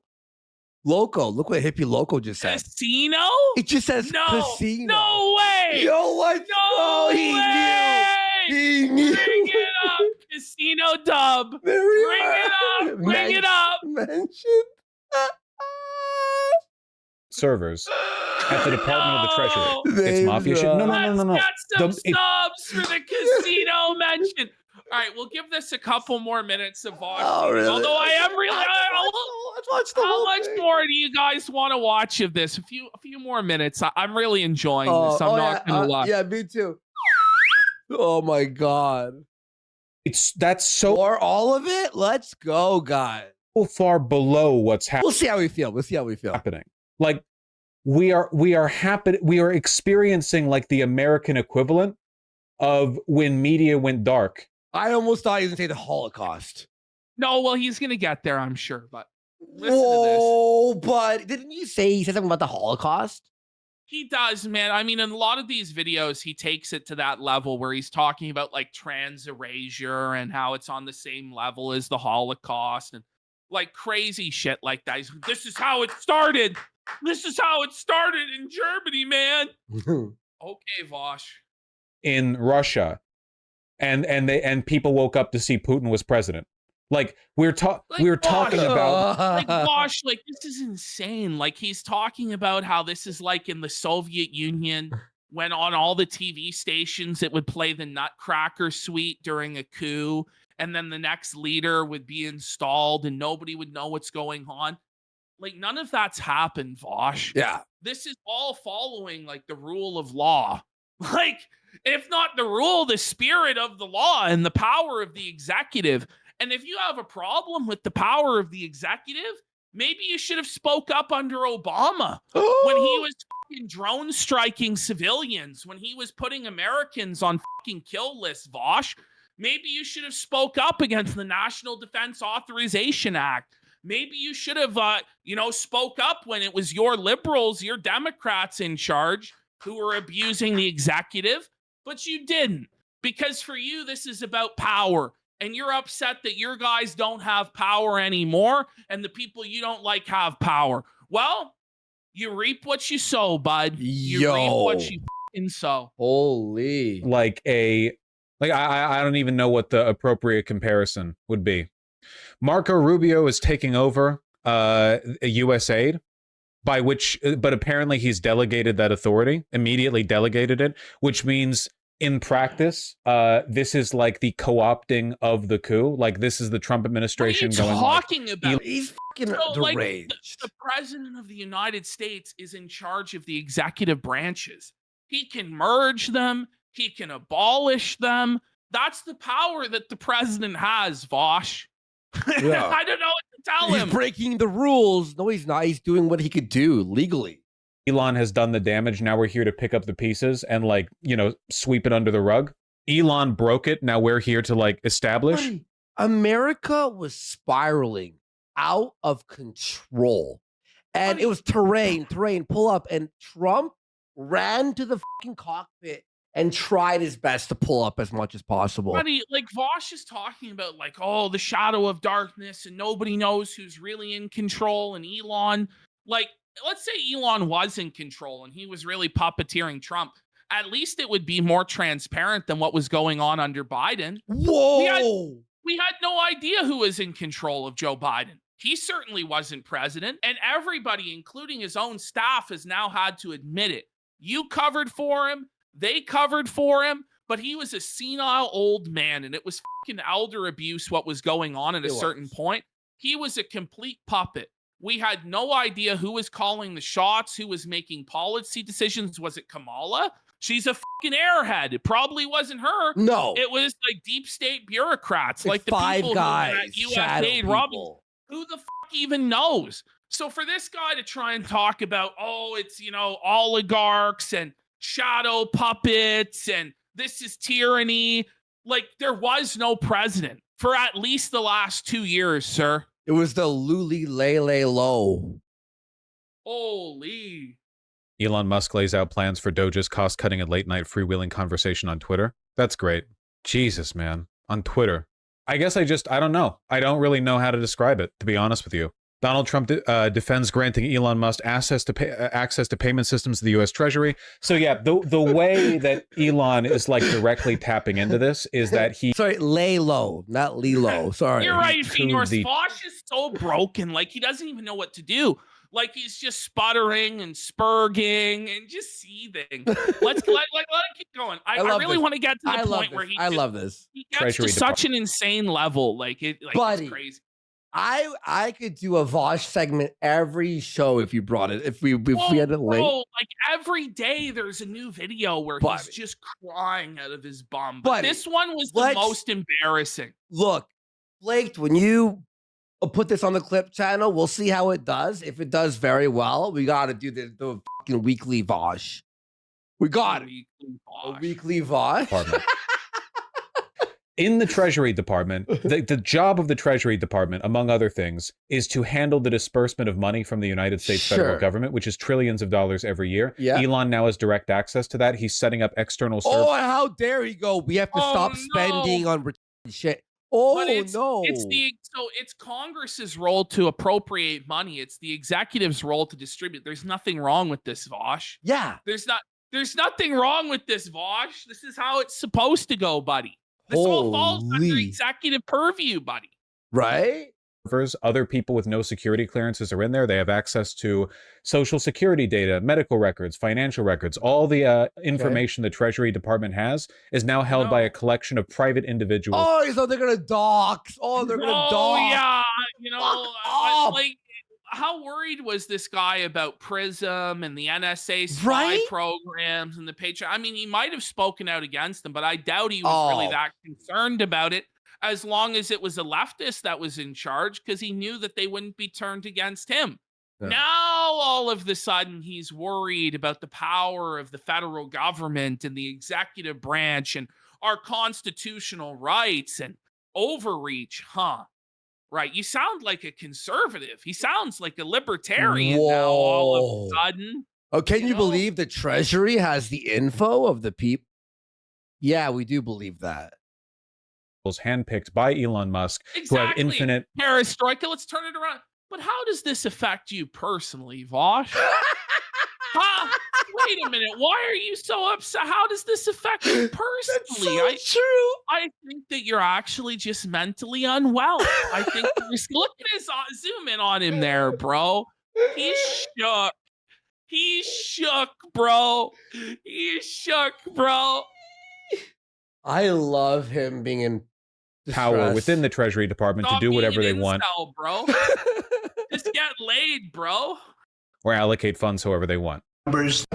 Loco. Look what Hippie Loco just said. Casino? It just says No, casino. no way. Yo, let's No go. He way. knew. He knew. Bring it up, casino dub. There we Bring are. it up. Bring it up. Mentioned. servers at the Department of the Treasury. It's They've mafia shit. No. Let's get some The- it- subs for the casino mention. All right, we'll give this a couple more minutes of watching. Oh, really? Although I am really, Let's watch the how whole much thing. more do you guys want to watch of this? A few more minutes. I'm really enjoying this. I'm not gonna lie. Yeah, me too. Oh my god. That's so For all of it, let's go, guys. far below what's We'll see how we feel. We'll see how we feel. happening. Like we are experiencing like the American equivalent of when media went dark. I almost thought he was gonna say the Holocaust. No, well, he's gonna get there, I'm sure. But listen to Whoa, but didn't you say he said something about the Holocaust? this. He does, man. I mean, in a lot of these videos, he takes it to that level where he's talking about like trans erasure and how it's on the same level as the Holocaust and like crazy shit like that. He's like, this is how it started. This is how it started in Germany, man. Okay, Vaush. In Russia, and people woke up to see Putin was president. Like we're talking about Like, Vaush, like, this is insane. Like, he's talking about how this is like in the Soviet Union when on all the TV stations it would play the Nutcracker Suite during a coup, and then the next leader would be installed and nobody would know what's going on. Like, none of that's happened, Vaush. Yeah. This is all following like the rule of law. Like, if not the rule, the spirit of the law and the power of the executive. And if you have a problem with the power of the executive, maybe you should have spoke up under Obama when he was fucking drone striking civilians, when he was putting Americans on fucking kill lists, Vaush. Maybe you should have spoke up against the National Defense Authorization Act. Maybe you should have, spoke up when it was your liberals, your Democrats in charge who were abusing the executive, but you didn't. Because for you, this is about power. And you're upset that your guys don't have power anymore and the people you don't like have power. Well, you reap what you sow, bud. You reap what you fucking sow. Holy. I don't even know what the appropriate comparison would be. Marco Rubio is taking over U.S. aid, but apparently he's delegated that authority, immediately delegated it, which means in practice, this is like the co-opting of the coup. Like this is the Trump administration what are you going. talking about? He's fucking Like, deranged. the president of the United States is in charge of the executive branches. He can merge them. He can abolish them. That's the power that the president has, Vaush. Yeah. I don't know what to tell He's him. breaking the rules. No, he's not. He's doing what he could do legally. Elon has done the damage. Now we're here to pick up the pieces and sweep it under the rug. Elon broke it. Now we're here to establish. Buddy, America was spiraling out of control. And it was terrain, pull up. And Trump ran to the fucking cockpit and tried his best to pull up as much as possible. Buddy, Vaush is talking about the shadow of darkness and nobody knows who's really in control. And Elon, let's say Elon was in control and he was really puppeteering Trump. At least it would be more transparent than what was going on under Biden. Whoa! We had no idea who was in control of Joe Biden. He certainly wasn't president. And everybody, including his own staff, has now had to admit it. You covered for him. They covered for him. But he was a senile old man, and it was fucking elder abuse what was going on at a certain point. He was a complete puppet. We had no idea who was calling the shots, who was making policy decisions. Was it Kamala? She's a fucking airhead. It probably wasn't her. No. It was like deep state bureaucrats, like the five people guys, who at shadow USAID Robin. Who the fuck even knows? So for this guy to try and talk about, oh, it's, you know, oligarchs and shadow puppets and this is tyranny. Like, there was no president for at least the last 2 years, sir. It was the Luli Lele Low. Holy. Elon Musk lays out plans for Doge's cost-cutting and late-night freewheeling conversation on Twitter. That's great. Jesus, man. On Twitter. I guess I don't know. I don't really know how to describe it, to be honest with you. Donald Trump defends granting Elon Musk access to payment systems of the U.S. Treasury. So yeah, the way that Elon is like directly tapping into this is that he... Sorry, lay low, not Lilo. Sorry. You're right, Phoenix. Vaush is so broken. Like, he doesn't even know what to do. Like, he's just sputtering and spurging and just seething. Let's let it keep going. I really want to get to the point where he gets Treasury to such an insane level. Like, Buddy, it's crazy. I could do a Vaush segment every show if you brought it. If we had a link. Like every day there's a new video where he's just crying out of his bum. But this one was the most embarrassing. Look, Blake, when you put this on the clip channel, we'll see how it does. If it does very well, we got to do the fucking weekly Vaush. We got it. A weekly Vaush. In the Treasury Department, the job of the Treasury Department, among other things, is to handle the disbursement of money from the United States federal government, which is trillions of dollars every year. Yeah. Elon now has direct access to that. He's setting up external services. Oh, how dare he go? We have to stop spending on shit. Oh, no. It's Congress's role to appropriate money. It's the executive's role to distribute. There's nothing wrong with this, Vaush. Yeah. There's nothing wrong with this, Vaush. This is how it's supposed to go, buddy. This all falls under executive purview, buddy. Right? Other people with no security clearances are in there. They have access to social security data, medical records, financial records. All the information the Treasury Department has is now held by a collection of private individuals. Oh, so they're going to dox. Oh, they're going to dox. Oh, yeah. You know, like, how worried was this guy about PRISM and the NSA spy programs and the Patriot? I mean, he might have spoken out against them, but I doubt he was really that concerned about it as long as it was a leftist that was in charge, because he knew that they wouldn't be turned against him. Yeah. Now, all of the sudden, he's worried about the power of the federal government and the executive branch and our constitutional rights and overreach, huh? Right, you sound like a conservative. He sounds like a libertarian now all of a sudden. Oh, can you believe the Treasury has the info of the people? Yeah, we do believe that. Handpicked by Elon Musk, who have infinite perestroika. Let's turn it around. But how does this affect you personally, Vaush? Wait a minute. Why are you so upset? How does this affect you personally? That's so true. I think that you're actually just mentally unwell. I think look at his zoom in on him there, bro. He's shook. He's shook, bro. He's shook, bro. I love him being in power within the Treasury Department to do whatever they want. Bro. Just get laid, bro. Or allocate funds however they want. Why is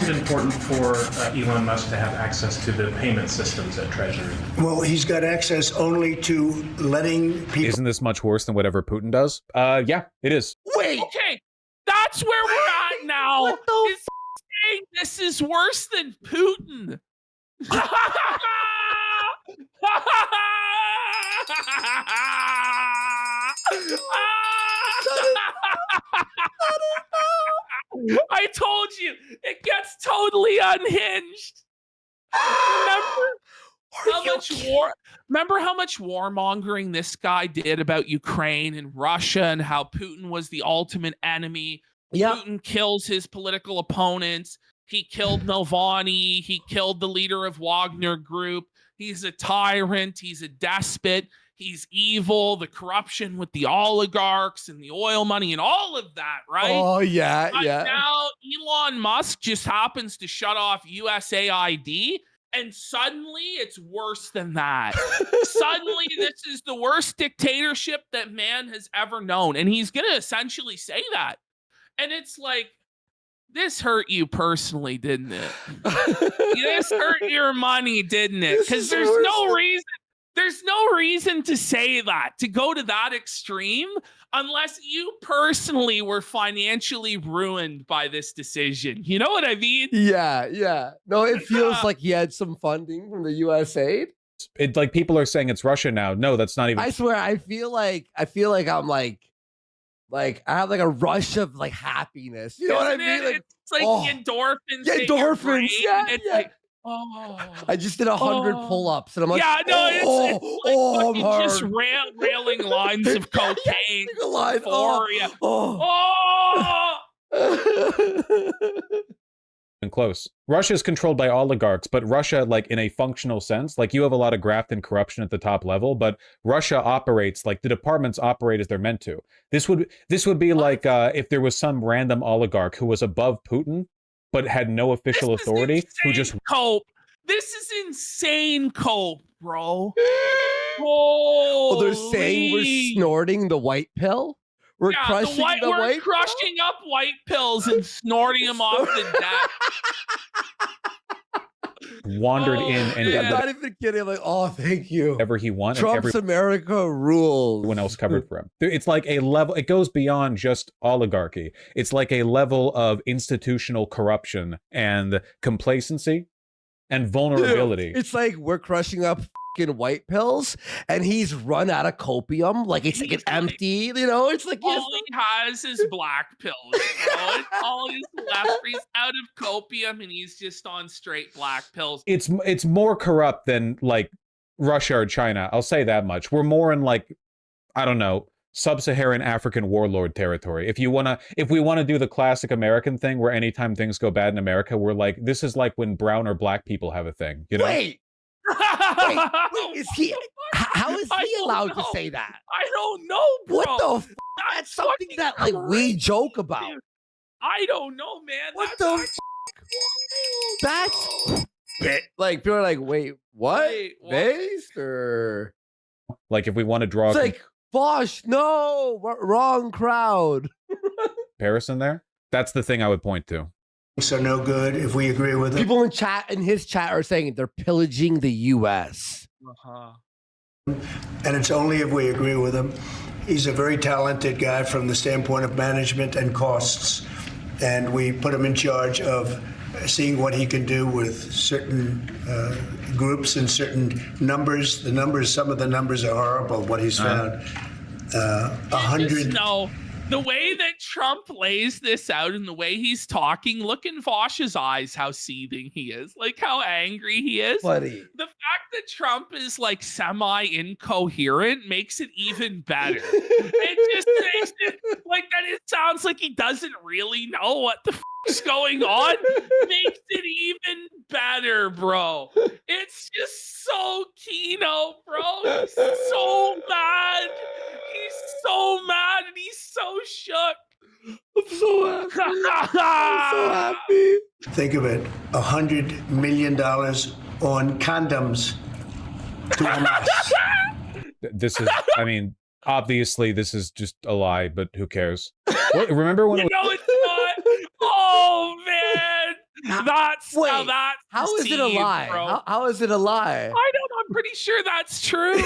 it important for Elon Musk to have access to the payment systems at Treasury? Well, he's got access only to letting people... Isn't this much worse than whatever Putin does? Yeah, it is. Wait! Okay, that's where we're at now. What the saying this is worse than Putin. I told you, it gets totally unhinged. Remember how much warmongering this guy did about Ukraine and Russia and how Putin was the ultimate enemy. Yep. Putin kills his political opponents. He killed Navalny. He killed the leader of Wagner Group. He's a tyrant. He's a despot. he's evil, the corruption with the oligarchs and the oil money and all of that, right? Oh, yeah, But yeah. now Elon Musk just happens to shut off USAID, and suddenly it's worse than that. Suddenly, this is the worst dictatorship that man has ever known. And he's going to essentially say that. And it's like, this hurt you personally, didn't it? This hurt your money, didn't it? Because there's no reason to say that, to go to that extreme, unless you personally were financially ruined by this decision. You know what I mean? Yeah, yeah. No, it feels like he had some funding from the US aid. It like people are saying it's Russia now. No, that's not even. I swear, I feel like I'm like I have like a rush of like happiness. You know what I mean? Like, it's like the endorphins. Yeah, hit your endorphins. brain, Yeah, and it's yeah. like, oh. I just did 100 pull-ups, and I'm like, yeah, no, it's like I'm hard. just railing lines of cocaine. Line. Euphoria. And close. Russia is controlled by oligarchs, but Russia, like in a functional sense, like you have a lot of graft and corruption at the top level, but Russia operates like the departments operate as they're meant to. This would be like if there was some random oligarch who was above Putin, but had no official authority, who just cope. This is insane cope, bro. Oh, they're saying we're snorting the white pill. We're crushing the white crushing up white pills and snorting them off the deck. wandered in and I'm not even kidding. I'm like, oh, thank you. Whatever he wanted. Trump's America rules. Everyone else covered for him. It's like a level. It goes beyond just oligarchy. It's like a level of institutional corruption and complacency and vulnerability. Dude, it's like we're crushing up fucking white pills, and he's run out of copium. Like it's like empty. You know, it's like all he has is black pills. Bro. All he's left. He's out of copium, and he's just on straight black pills. It's more corrupt than like Russia or China. I'll say that much. We're more in like, I don't know, sub-Saharan African warlord territory. If we want to do the classic American thing where anytime things go bad in America, we're like, this is like when brown or black people have a thing, you know? Wait, is he? How is he allowed to say that? I don't know, bro. What the? That's something that like we joke about. Dude, I don't know, man. What the? That's like people are like, wait, what? Based or like if we want to draw. It's like Vaush, no, wrong crowd. Comparison there. That's the thing I would point to. So no good if we agree with it. People in his chat are saying they're pillaging the U.S. And it's only if we agree with him. He's a very talented guy from the standpoint of management and costs. And we put him in charge of seeing what he can do with certain groups and certain numbers. Some of the numbers are horrible, what he's found. 100. No. The way that Trump lays this out and the way he's talking, look in Vaush's eyes how seething he is, like how angry he is. Buddy. The fact that Trump is like semi-incoherent makes it even better. It just makes it like that. It sounds like he doesn't really know what the is going on. Makes it even better, bro. It's just so Kino, bro. He's so mad. He's so mad and he's so shook. I'm so happy. I'm so happy. Think of it, $100 million on condoms to Hamas. This is, I mean, obviously this is just a lie, but who cares? Remember when it's not. Oh man, how is it a lie? How is it a lie? I don't know. I'm pretty sure that's true.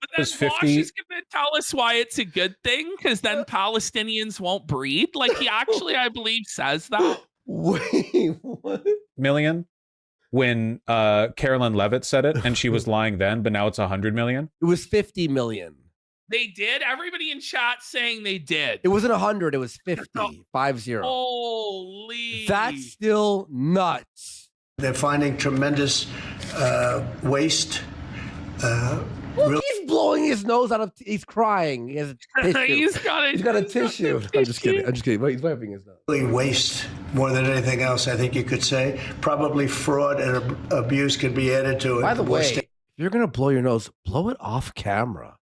But then Vaush is going to tell us why it's a good thing, because then Palestinians won't breed. Like he actually, I believe, says that. Wait, what? Million? When Carolyn Levitt said it, and she was lying then, but now it's 100 million? It was 50 million. They did? Everybody in chat saying they did. It wasn't 100, it was 50. 50. Holy. That's still nuts. They're finding tremendous waste. Look, he's blowing his nose out of. He's crying. He has a tissue. He's got a tissue. I'm just kidding. He's wiping his nose. Waste more than anything else, I think you could say. Probably fraud and abuse could be added to it. By the way, if you're gonna blow your nose, blow it off camera.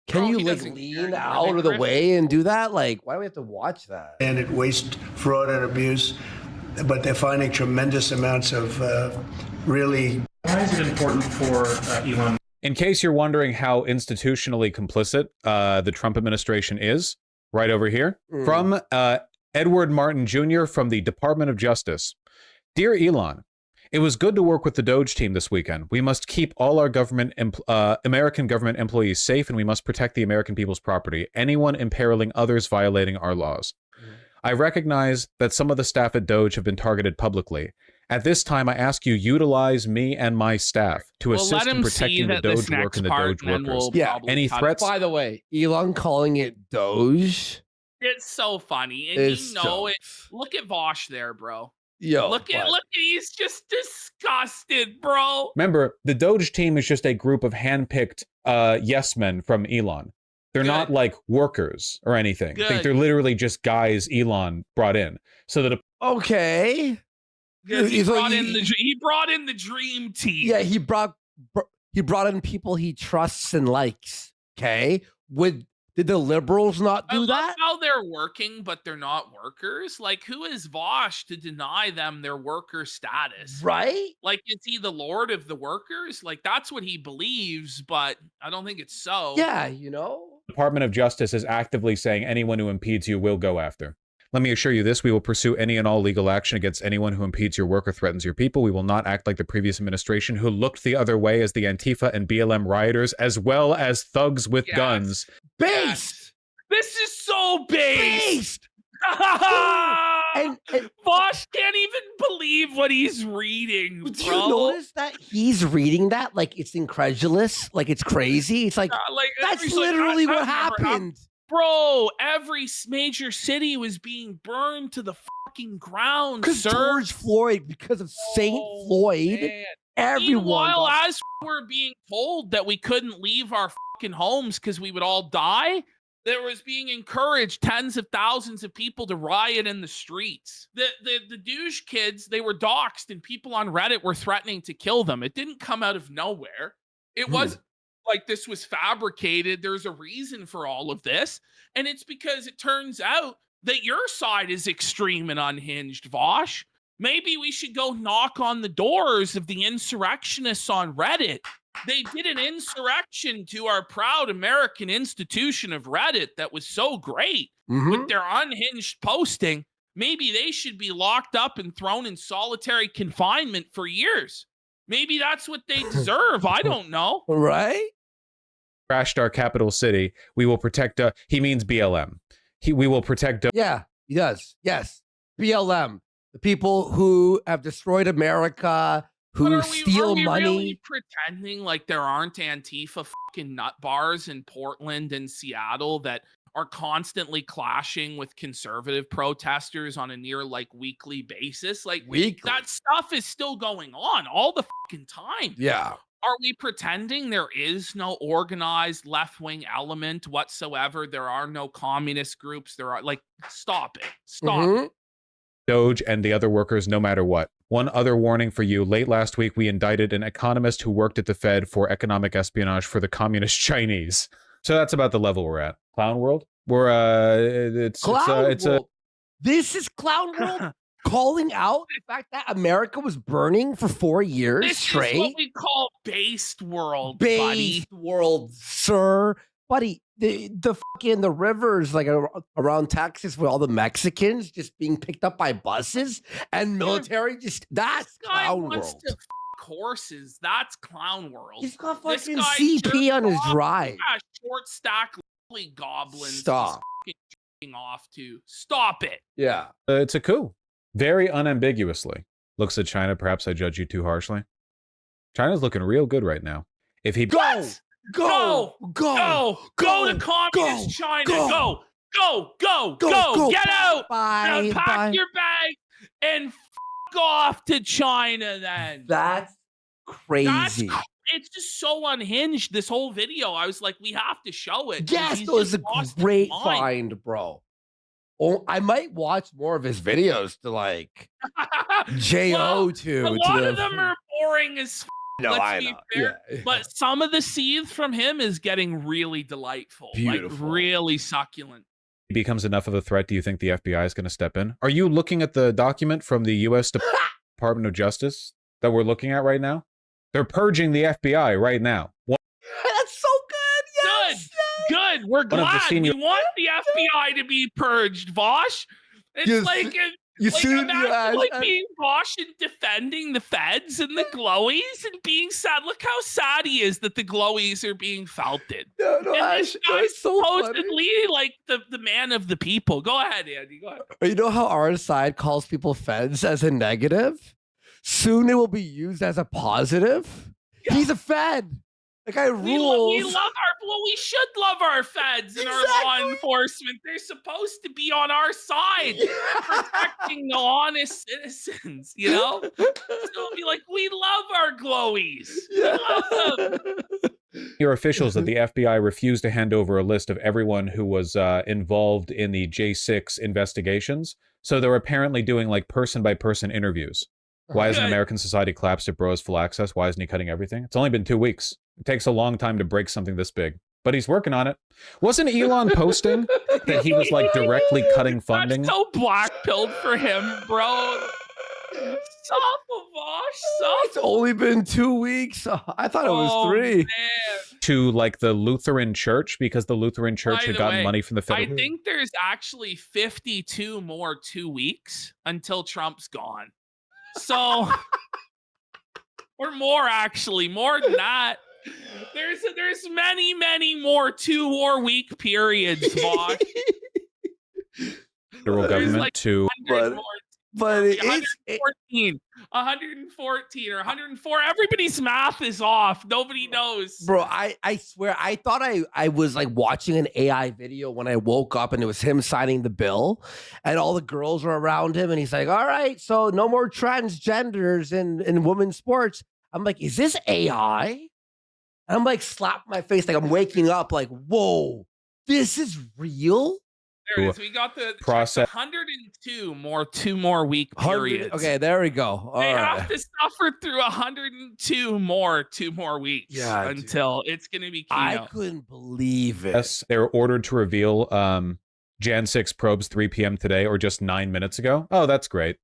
Can Bro, you he like doesn't care. lean He's out an of the Christian. way and do that? Like, why do we have to watch that? And it waste, fraud, and abuse. But they're finding tremendous amounts of really. Why is it important for Elon? In case you're wondering how institutionally complicit the Trump administration is, right over here, from Edward Martin Jr. from the Department of Justice. Dear Elon, it was good to work with the Doge team this weekend. We must keep all our American government employees safe, and we must protect the American people's property. Anyone imperiling others violating our laws. I recognize that some of the staff at Doge have been targeted publicly. At this time, I ask you utilize me and my staff to assist in protecting the Doge work and the Doge workers. Yeah. Any threats? By the way, Elon calling it Doge. It's so funny, and It's you know it. Look at Vaush there, bro. Yo, look at he's just disgusted, bro. Remember, the Doge team is just a group of handpicked yes men from Elon. They're not like workers or anything. Like, they're literally just guys Elon brought in. So that okay. He brought in the dream team. Yeah, he brought in people he trusts and likes. Okay, did the liberals not do that? How they're working, but they're not workers. Like, who is Vaush to deny them their worker status? Right? Like, is he the lord of the workers? Like, that's what he believes, but I don't think it's so. Yeah, you know. Department of Justice is actively saying anyone who impedes you will go after. Let me assure you this, we will pursue any and all legal action against anyone who impedes your work or threatens your people. We will not act like the previous administration who looked the other way as the Antifa and BLM rioters, as well as thugs with guns. Based! This is so based! and Vaush can't even believe what he's reading, bro. Do you notice that he's reading that like it's incredulous, like it's crazy? It's like, that's literally what happened. Bro, every major city was being burned to the fucking ground, sir. George Floyd, because of Saint Floyd, man. everyone. Meanwhile, as we're being told that we couldn't leave our fucking homes because we would all die, there was being encouraged tens of thousands of people to riot in the streets. The douche kids, they were doxxed, and people on Reddit were threatening to kill them. It didn't come out of nowhere. It was like this was fabricated. There's a reason for all of this. And it's because it turns out that your side is extreme and unhinged, Vaush. Maybe we should go knock on the doors of the insurrectionists on Reddit. They did an insurrection to our proud American institution of Reddit that was so great with their unhinged posting. Maybe they should be locked up and thrown in solitary confinement for years. Maybe that's what they deserve. I don't know. Right? Crashed our capital city. We will protect. He means BLM. We will protect. Yeah, he does. Yes, BLM, the people who have destroyed America, who steal money. Really pretending like there aren't Antifa fucking nut bars in Portland and Seattle that are constantly clashing with conservative protesters on a near like weekly basis? Like that stuff is still going on all the fucking time. Yeah. Are we pretending there is no organized left-wing element whatsoever? There are no communist groups. There are stop it. Stop it. Doge and the other workers, no matter what. One other warning for you. Late last week, we indicted an economist who worked at the Fed for economic espionage for the communist Chinese. So that's about the level we're at. Clown world? This is clown world calling out the fact that America was burning for 4 years this straight. This is what we call based world, based world, sir. Buddy, the fucking the rivers like around Texas with all the Mexicans just being picked up by buses and military, that's clown world. To horses, that's clown world. He's got fucking CP on his drive. Short stack goblins. Stop. Off to stop it. Yeah, it's a coup. Very unambiguously. Looks at China. Perhaps I judge you too harshly. China's looking real good right now. If he Go to communist China. Go. Get out. Bye. Now pack your bag and off to China then. That's crazy. It's just so unhinged, this whole video. I was like, we have to show it. Yes, it was a great find, bro. Oh, I might watch more of his videos to like JO to. A lot of them are boring as No, Let's I be know. fair. Yeah. But some of the seethe from him is getting really delightful. Beautiful. Like really succulent. Becomes enough of a threat, do you think the FBI is going to step in? Are you looking at the document from the U.S. Department of Justice that we're looking at right now? They're purging the FBI right now. That's so good. Yes. Good. We're of the glad. senior- We want the FBI to be purged, Vaush. It's Yes. like You like soon, imagine like being Vaush and defending the feds and the glowies and being sad. Look how sad he is that the glowies are being felted. No, And Ash, this guy's that's so funny. supposedly like the man of the people. Go ahead, Andy. Go ahead. You know how our side calls people feds as a negative? Soon it will be used as a positive. Yeah. He's a fed. The guy We rules. we should love our feds and our law enforcement. They're supposed to be on our side, protecting the honest citizens, you know? So it'll be like, we love our glowies. We love them. Your officials at the FBI refused to hand over a list of everyone who was involved in the J6 investigations. So they're apparently doing like person-by-person interviews. Why hasn't Good. American society collapsed if Bro has full access? Why isn't he cutting everything? It's only been 2 weeks. It takes a long time to break something this big. But he's working on it. Wasn't Elon posting that he was like directly cutting funding? That's so black-pilled for him, bro. Stop, Vaush. Stop. It's only been 2 weeks. I thought it was 3. Man. To like the Lutheran Church because the Lutheran Church By had the gotten way, money from the federal. I think there's actually 52 more 2 weeks until Trump's gone. So, or more actually, more than that. There's many more 2 more week periods, Vaush. Federal government like to 100 more, But it's 114, 114 or 104. Everybody's math is off. Nobody knows. bro. I swear I thought I was like watching an AI video when I woke up and it was him signing the bill and all the girls were around him and he's like, all right, so no more transgenders in women's sports. I'm like, is this AI? And I'm like, slap my face like I'm waking up like, whoa, this is real. There it is. We got the process. 102 more 2 more week periods. Okay, there we go. All They right. have to suffer through 102 more 2 more weeks Yeah, until it's going to be I keynote. couldn't believe it. Yes, they were ordered to reveal Jan 6 probes 3 p.m. today or just 9 minutes ago. Oh, that's great.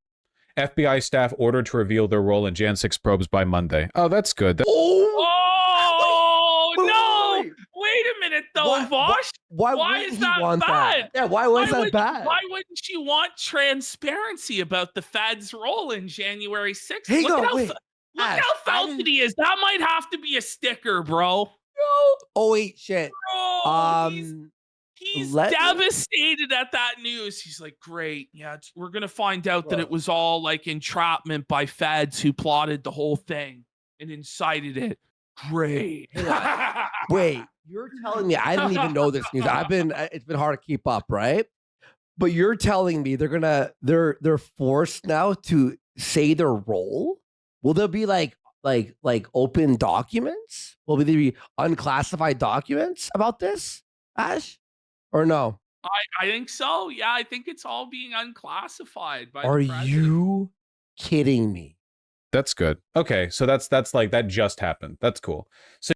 FBI staff ordered to reveal their role in Jan 6 probes by Monday. Oh, that's good. Oh, Wait, no. wait. Wait a minute, though, Vaush. Why Why wouldn't is he that want bad? that? Yeah, why was that bad? Why wouldn't you want transparency about the Fed's role in January 6th? Hey, Look go, at how, wait, look Ash, how I felted didn't- he is. That might have to be a sticker, bro. Oh wait, shit. Bro, he's let me- devastated at that news. He's like, great. Yeah, we're going to find out that Bro. it was all like entrapment by feds who plotted the whole thing and incited it. Great. Wait, you're telling me I didn't even know this news. It's been hard to keep up, right? But you're telling me they're forced now to say their role? Will there be like open documents? Will there be unclassified documents about this, Ash? Or no? I think so. Yeah, I think it's all being unclassified by Are the president. you kidding me? That's good. Okay, so that's like that just happened. That's cool. So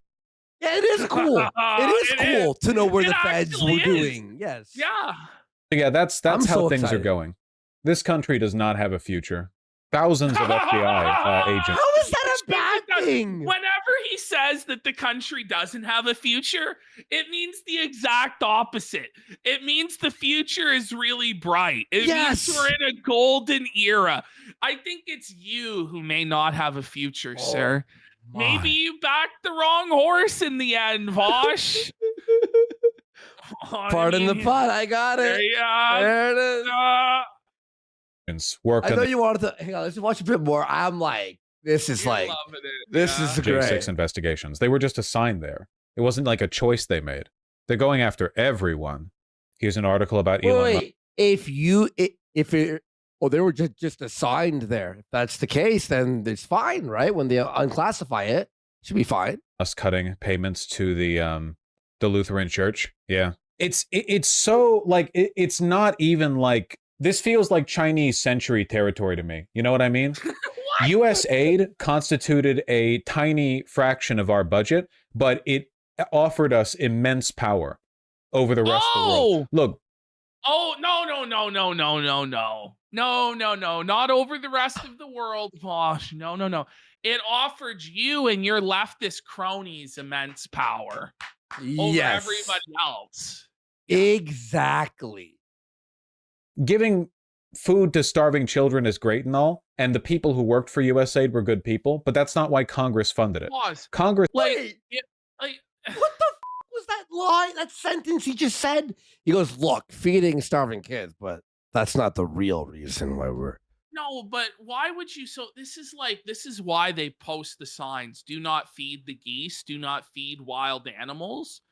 Yeah, it is cool. It is cool to know where It the feds were actually is. doing. Yes. Yeah. yeah, that's I'm how so things excited. are going. This country does not have a future. Thousands of FBI agents. How is that a bad Because thing? Whenever he says that the country doesn't have a future, it means the exact opposite. It means the future is really bright. It Yes. means we're in a golden era. I think it's you who may not have a future, sir. Maybe My. you backed the wrong horse in the end, Vaush. Pardon the pun. I got There it. you are. There it is. Worked I on know the you wanted to hang on. Let's watch a bit more. I'm like, this is You're like, loving it. this Yeah. is J6 great. investigations. They were just assigned there. It wasn't like a choice they made. They're going after everyone. Here's an article about Elon Musk. Wait, they were just assigned there. If that's the case, then it's fine, right? When they unclassify it, it should be fine. Us cutting payments to the Lutheran Church. Yeah, it's so like it's not even like this feels like Chinese century territory to me. You know what I mean? US aid constituted a tiny fraction of our budget, but it offered us immense power over the rest of the world. Look. Oh, no. Not over the rest of the world, Vaush. No. It offered you and your leftist cronies immense power over everybody else. Exactly. Giving food to starving children is great and all, and the people who worked for USAID were good people, but that's not why Congress funded it. Pause. Congress. What the was that line? That sentence he just said? He goes, "Look, feeding starving kids, but that's not the real reason why we're." No, but why would you? So this is why they post the signs: "Do not feed the geese. Do not feed wild animals,"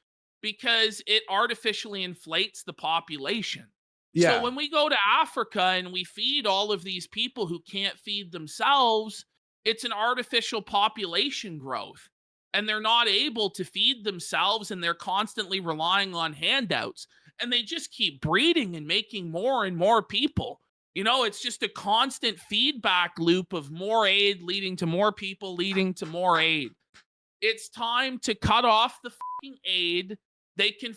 because it artificially inflates the population. Yeah. So when we go to Africa and we feed all of these people who can't feed themselves, it's an artificial population growth. And they're not able to feed themselves, and they're constantly relying on handouts. And they just keep breeding and making more and more people. You know, it's just a constant feedback loop of more aid leading to more people, leading to more aid. It's time to cut off the fucking aid. They can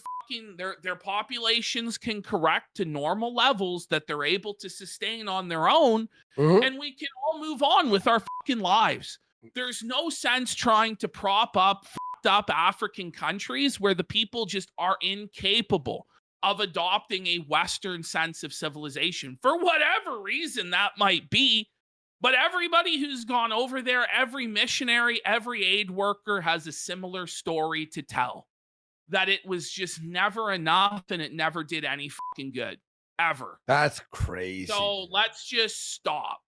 their populations can correct to normal levels that they're able to sustain on their own, and we can all move on with our fucking lives. There's no sense trying to prop up fucked up African countries where the people just are incapable of adopting a Western sense of civilization for whatever reason that might be. But everybody who's gone over there, every missionary, every aid worker has a similar story to tell. That it was just never enough and it never did any fucking good. Ever. That's crazy. So let's just stop.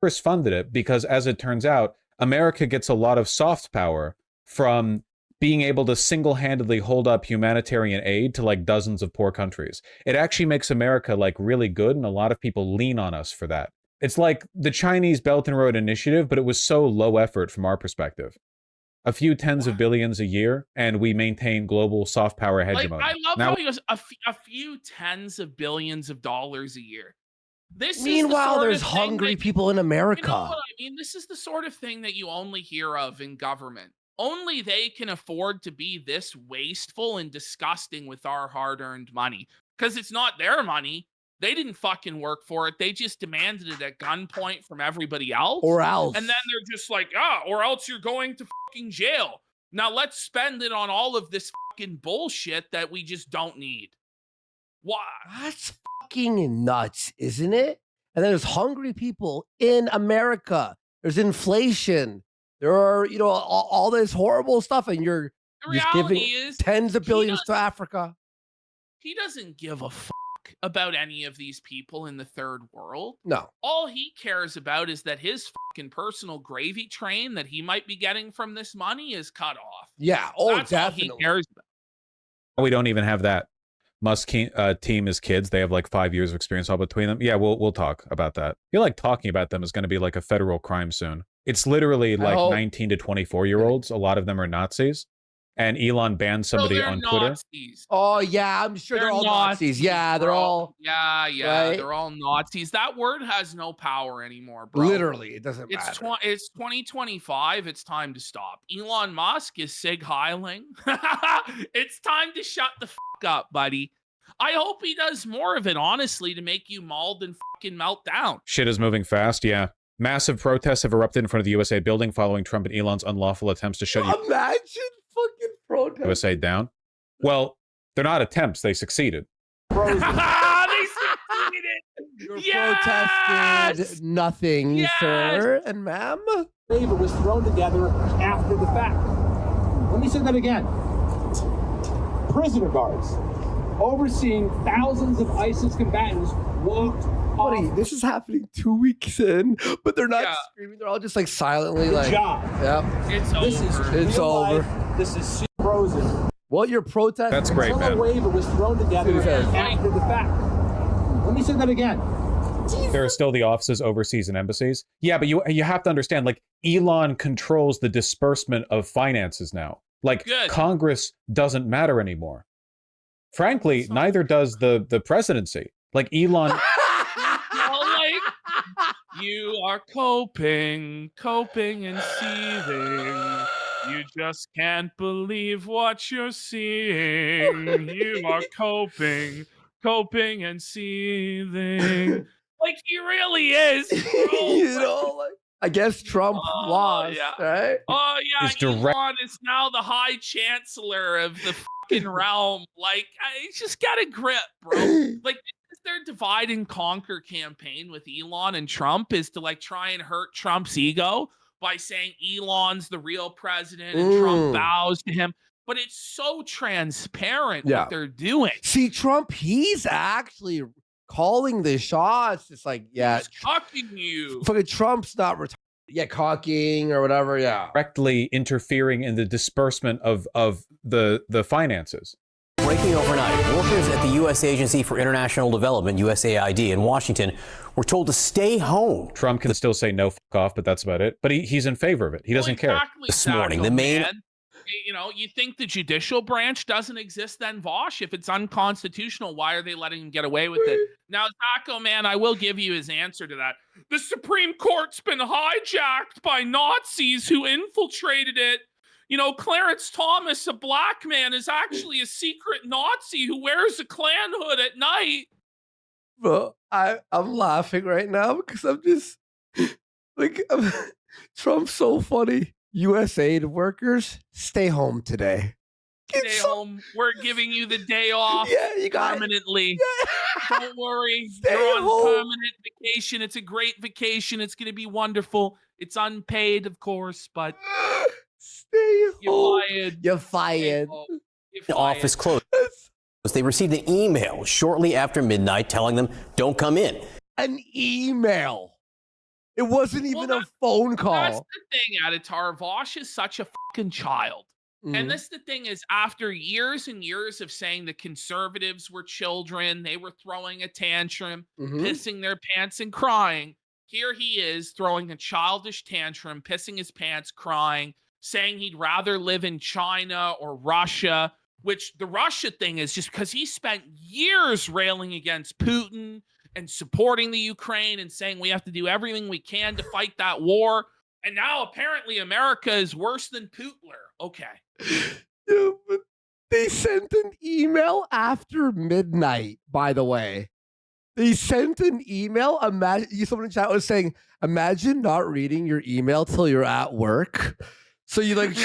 Congress funded it because, as it turns out, America gets a lot of soft power from being able to single-handedly hold up humanitarian aid to like dozens of poor countries. It actually makes America like really good, and a lot of people lean on us for that. It's like the Chinese Belt and Road Initiative, but it was so low effort from our perspective. A few tens of billions a year, and we maintain global soft power hegemony. I love how he goes a few tens of billions of dollars a year. Meanwhile, there's hungry people in America. You know what I mean? This is the sort of thing that you only hear of in government. Only they can afford to be this wasteful and disgusting with our hard-earned money. Because it's not their money. They didn't fucking work for it. They just demanded it at gunpoint from everybody else. Or else. And then they're just like, or else you're going to fucking jail. Now let's spend it on all of this fucking bullshit that we just don't need. Why? That's fucking nuts, isn't it? And then there's hungry people in America. There's inflation. There are, all this horrible stuff, and you're just giving tens of billions to Africa. He doesn't give a fuck about any of these people in the third world. No. All he cares about is that his fucking personal gravy train that he might be getting from this money is cut off. Yeah. That's definitely. all he cares about. We don't even have that. Musk team is kids. They have like 5 years of experience all between them. Yeah, we'll talk about that. I feel like talking about them is going to be like a federal crime soon. It's literally like 19 to 24-year-olds. A lot of them are Nazis. And Elon banned somebody on Twitter. Nazis. Oh, yeah, I'm sure they're all Nazis. Yeah, they're all. Yeah, right? They're all Nazis. That word has no power anymore, bro. Literally, it doesn't matter. It's 2025. It's time to stop. Elon Musk is sig heiling. It's time to shut the fuck up, buddy. I hope he does more of it, honestly, to make you mauled and fucking melt down. Shit is moving fast, yeah. Massive protests have erupted in front of the USA building following Trump and Elon's unlawful attempts to shut Imagine fucking protests. USA down. Well, they're not attempts. They succeeded. They succeeded. You protested nothing, sir and ma'am. Favor was thrown together after the fact. Let me say that again. Prisoner guards overseeing thousands of ISIS combatants walked Buddy, this is happening 2 weeks in, but they're not screaming. They're all just like silently Good job. Yep. It's over. It's over. Life. This is frozen. Well, your protest. That's great, Until man. a waiver was thrown together after the fact. Let me say that again. There are still the offices overseas and embassies. Yeah, but you have to understand, like, Elon controls the disbursement of finances now. Like, Congress doesn't matter anymore. Frankly, neither does the presidency. Like, Elon... You are coping and seething. You just can't believe what you're seeing. You are coping and seething. Like he really is, bro. You know, like I guess Trump lost, yeah. right? Oh yeah, Is direct- Elon is now the High Chancellor of the fucking realm. Like, he's just got a grip, bro. Like, this is their divide and conquer campaign with Elon and Trump is to like try and hurt Trump's ego by saying Elon's the real president and Trump bows to him. But it's so transparent what they're doing. See, Trump, he's actually calling the shots. It's like, yeah, he's cocking you. Fucking Trump's not retired. Yeah, cocking or whatever. Yeah, directly interfering in the disbursement of the finances. Breaking overnight, workers at the U.S. Agency for International Development, USAID, in Washington were told to stay home. Trump can still say no, f off, but that's about it. But he's in favor of it. He doesn't care. This morning, the main... You know, you think the judicial branch doesn't exist then, Vaush? If it's unconstitutional, why are they letting him get away with it? Now, Zacho, man, I will give you his answer to that. The Supreme Court's been hijacked by Nazis who infiltrated it. You know, Clarence Thomas, a black man, is actually a secret Nazi who wears a Klan hood at night. Bro, I'm laughing right now because I'm just like, Trump's so funny. U.S. aid workers, stay home today. Stay home. We're giving you the day off permanently. Don't worry. You're on permanent vacation. It's a great vacation. It's going to be wonderful. It's unpaid, of course, but stay home. You're fired. The office closed. They received an email shortly after midnight telling them, don't come in. An email. It wasn't even a phone call. That's the thing, Editor. Vaush is such a fucking child. And this the thing is, after years and years of saying the conservatives were children, they were throwing a tantrum, pissing their pants and crying. Here he is throwing a childish tantrum, pissing his pants, crying, saying he'd rather live in China or Russia, which the Russia thing is just because he spent years railing against Putin and supporting the Ukraine and saying we have to do everything we can to fight that war. And now apparently America is worse than Putler. Okay. Yeah, but they sent an email after midnight, by the way. They sent an email. Imagine, someone in chat was saying, imagine not reading your email till you're at work. So you like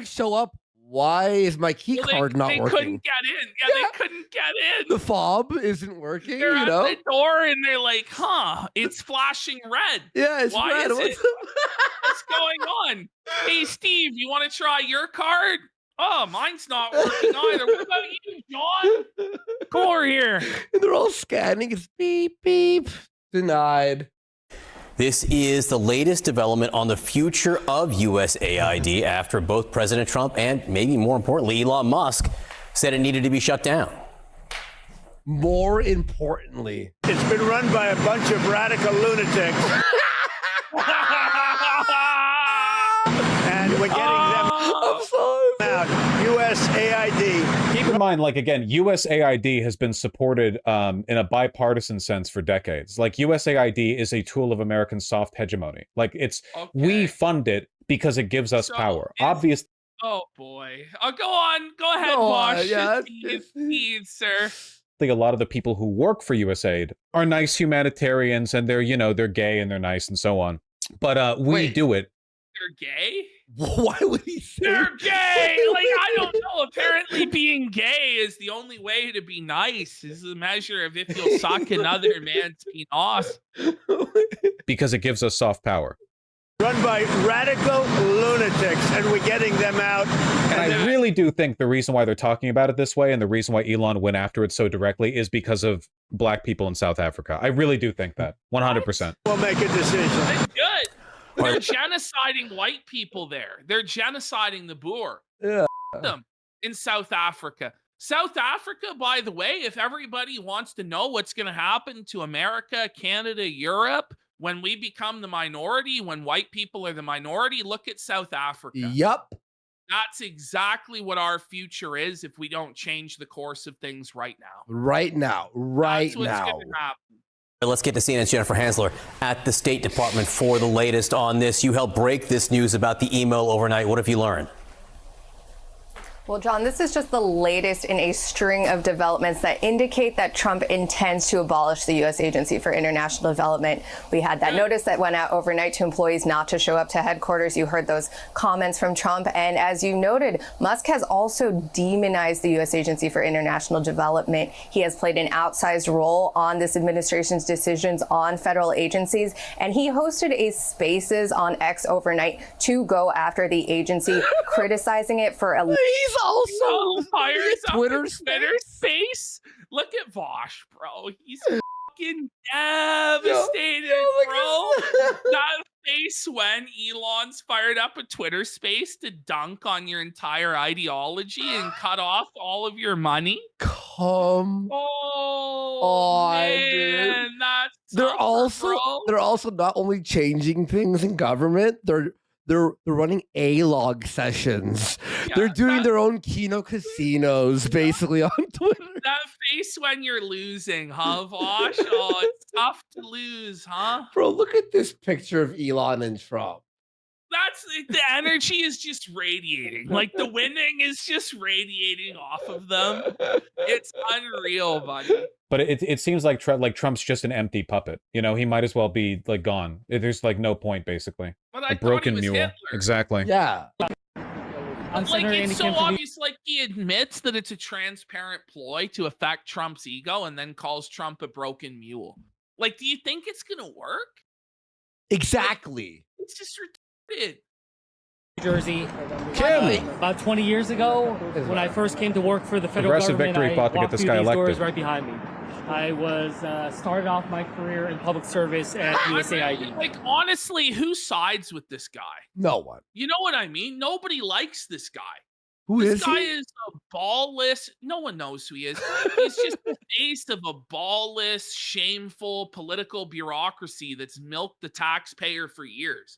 show up. Why is my key card not working? They couldn't get in. Yeah, they couldn't get in. The fob isn't working. They're at the door and they're like, huh, it's flashing red. Yeah, it's Why red. Is it? What's going on? Hey, Steve, you want to try your card? Oh, mine's not working either. What about you, John? Come over here. And they're all scanning. It's beep, beep. Denied. This is the latest development on the future of USAID after both President Trump and, maybe more importantly, Elon Musk said it needed to be shut down. More importantly, it's been run by a bunch of radical lunatics. And we're getting them out. USAID. Keep in mind, like, again, USAID has been supported in a bipartisan sense for decades. Like, USAID is a tool of American soft hegemony. Like, it's we fund it because it gives us power. Obviously. Oh boy. Go on. Go ahead, Vaush. Yeah, sir. A lot of the people who work for USAID are nice humanitarians, and they're, you know, they're gay and they're nice and so on. But we do it. They're gay? Why would he say they're gay? Like, I don't know. Apparently being gay is the only way to be nice. Is a measure of if you'll suck another man's penis. Because it gives us soft power. Run by radical lunatics, and we're getting them out. And I really do think the reason why they're talking about it this way and the reason why Elon went after it so directly is because of black people in South Africa. I really do think that. 100%. We'll make a decision. That's good. They're genociding white people there. They're genociding the Boer. Yeah. Them in South Africa. South Africa, by the way, if everybody wants to know what's going to happen to America, Canada, Europe, when we become the minority, when white people are the minority, look at South Africa. Yup. That's exactly what our future is if we don't change the course of things right now. Right now. That's what's going to happen. Let's get to CNN's Jennifer Hansler at the State Department for the latest on this. You helped break this news about the email overnight. What have you learned? Well, John, this is just the latest in a string of developments that indicate that Trump intends to abolish the U.S. Agency for International Development. We had that notice that went out overnight to employees not to show up to headquarters. You heard those comments from Trump. And as you noted, Musk has also demonized the U.S. Agency for International Development. He has played an outsized role on this administration's decisions on federal agencies. And he hosted a Spaces on X overnight to go after the agency, criticizing it for a... He's also fires Twitter space. Look at Vaush, bro. He's fucking devastated, bro. That face when Elon's fired up a Twitter space to dunk on your entire ideology and cut off all of your money. Come on, man, dude. that's They're also not only changing things in government, they're running A-log sessions. Yeah, they're doing their own Kino casinos basically on Twitter. That face when you're losing, huh, Vaush? Oh, it's tough to lose, huh? Bro, look at this picture of Elon and Trump. That's the energy is just radiating. Like the winning is just radiating off of them. It's unreal, buddy. But it seems like Trump's just an empty puppet. You know, he might as well be like gone. There's like no point, basically. But a broken mule. Hitler. Exactly. Yeah. Like it's so obvious. Like he admits that it's a transparent ploy to affect Trump's ego, and then calls Trump a broken mule. Like, do you think it's gonna work? Exactly. Like, it's just retarded. Jersey. Kim. About 20 years ago, when I first came to work for the federal Progressive government, Victory I fought to get walked this through guy these elected. doors right behind me. I was started off my career in public service at USAID. Like, honestly, who sides with this guy? No one. You know what I mean? Nobody likes this guy. Who is This guy he? is a ballless. No one knows who he is. He's just the face of a ballless, shameful political bureaucracy that's milked the taxpayer for years.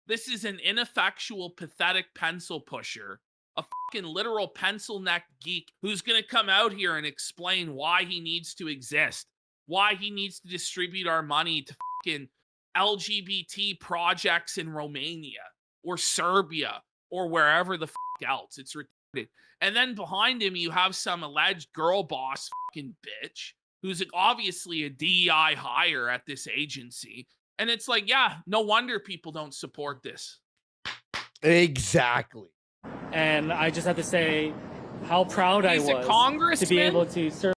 This is an ineffectual, pathetic pencil pusher, a fucking literal pencil neck geek who's going to come out here and explain why he needs to exist, why he needs to distribute our money to fucking LGBT projects in Romania or Serbia or wherever the fuck else. It's retarded. And then behind him, you have some alleged girl boss fucking bitch who's obviously a DEI hire at this agency. And it's like, yeah, no wonder people don't support this. Exactly. And I just have to say how proud I He's a was congressman. to be able to serve.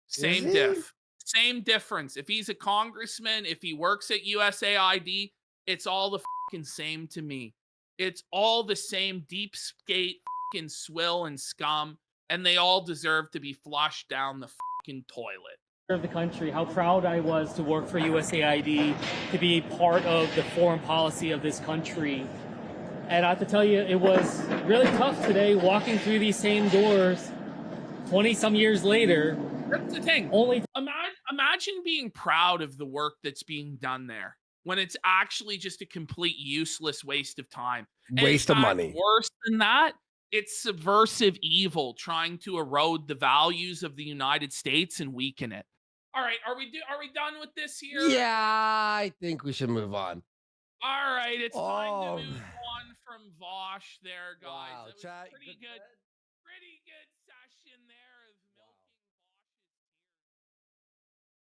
Same diff. Same difference. If he's a congressman, if he works at USAID, it's all the fucking same to me. It's all the same deep skate fucking swill and scum, and they all deserve to be flushed down the fucking toilet. Of the country, how proud I was to work for USAID, to be part of the foreign policy of this country. And I have to tell you, it was really tough today walking through these same doors 20 some years later. That's the thing. Imagine being proud of the work that's being done there when it's actually just a complete useless waste of time. Waste of money. Worse than that, it's subversive evil trying to erode the values of the United States and weaken it. All right, are we done with this here? Yeah, I think we should move on. All right, it's time to move on from Vaush there, guys. Wow, It was chat, pretty good session there of milking.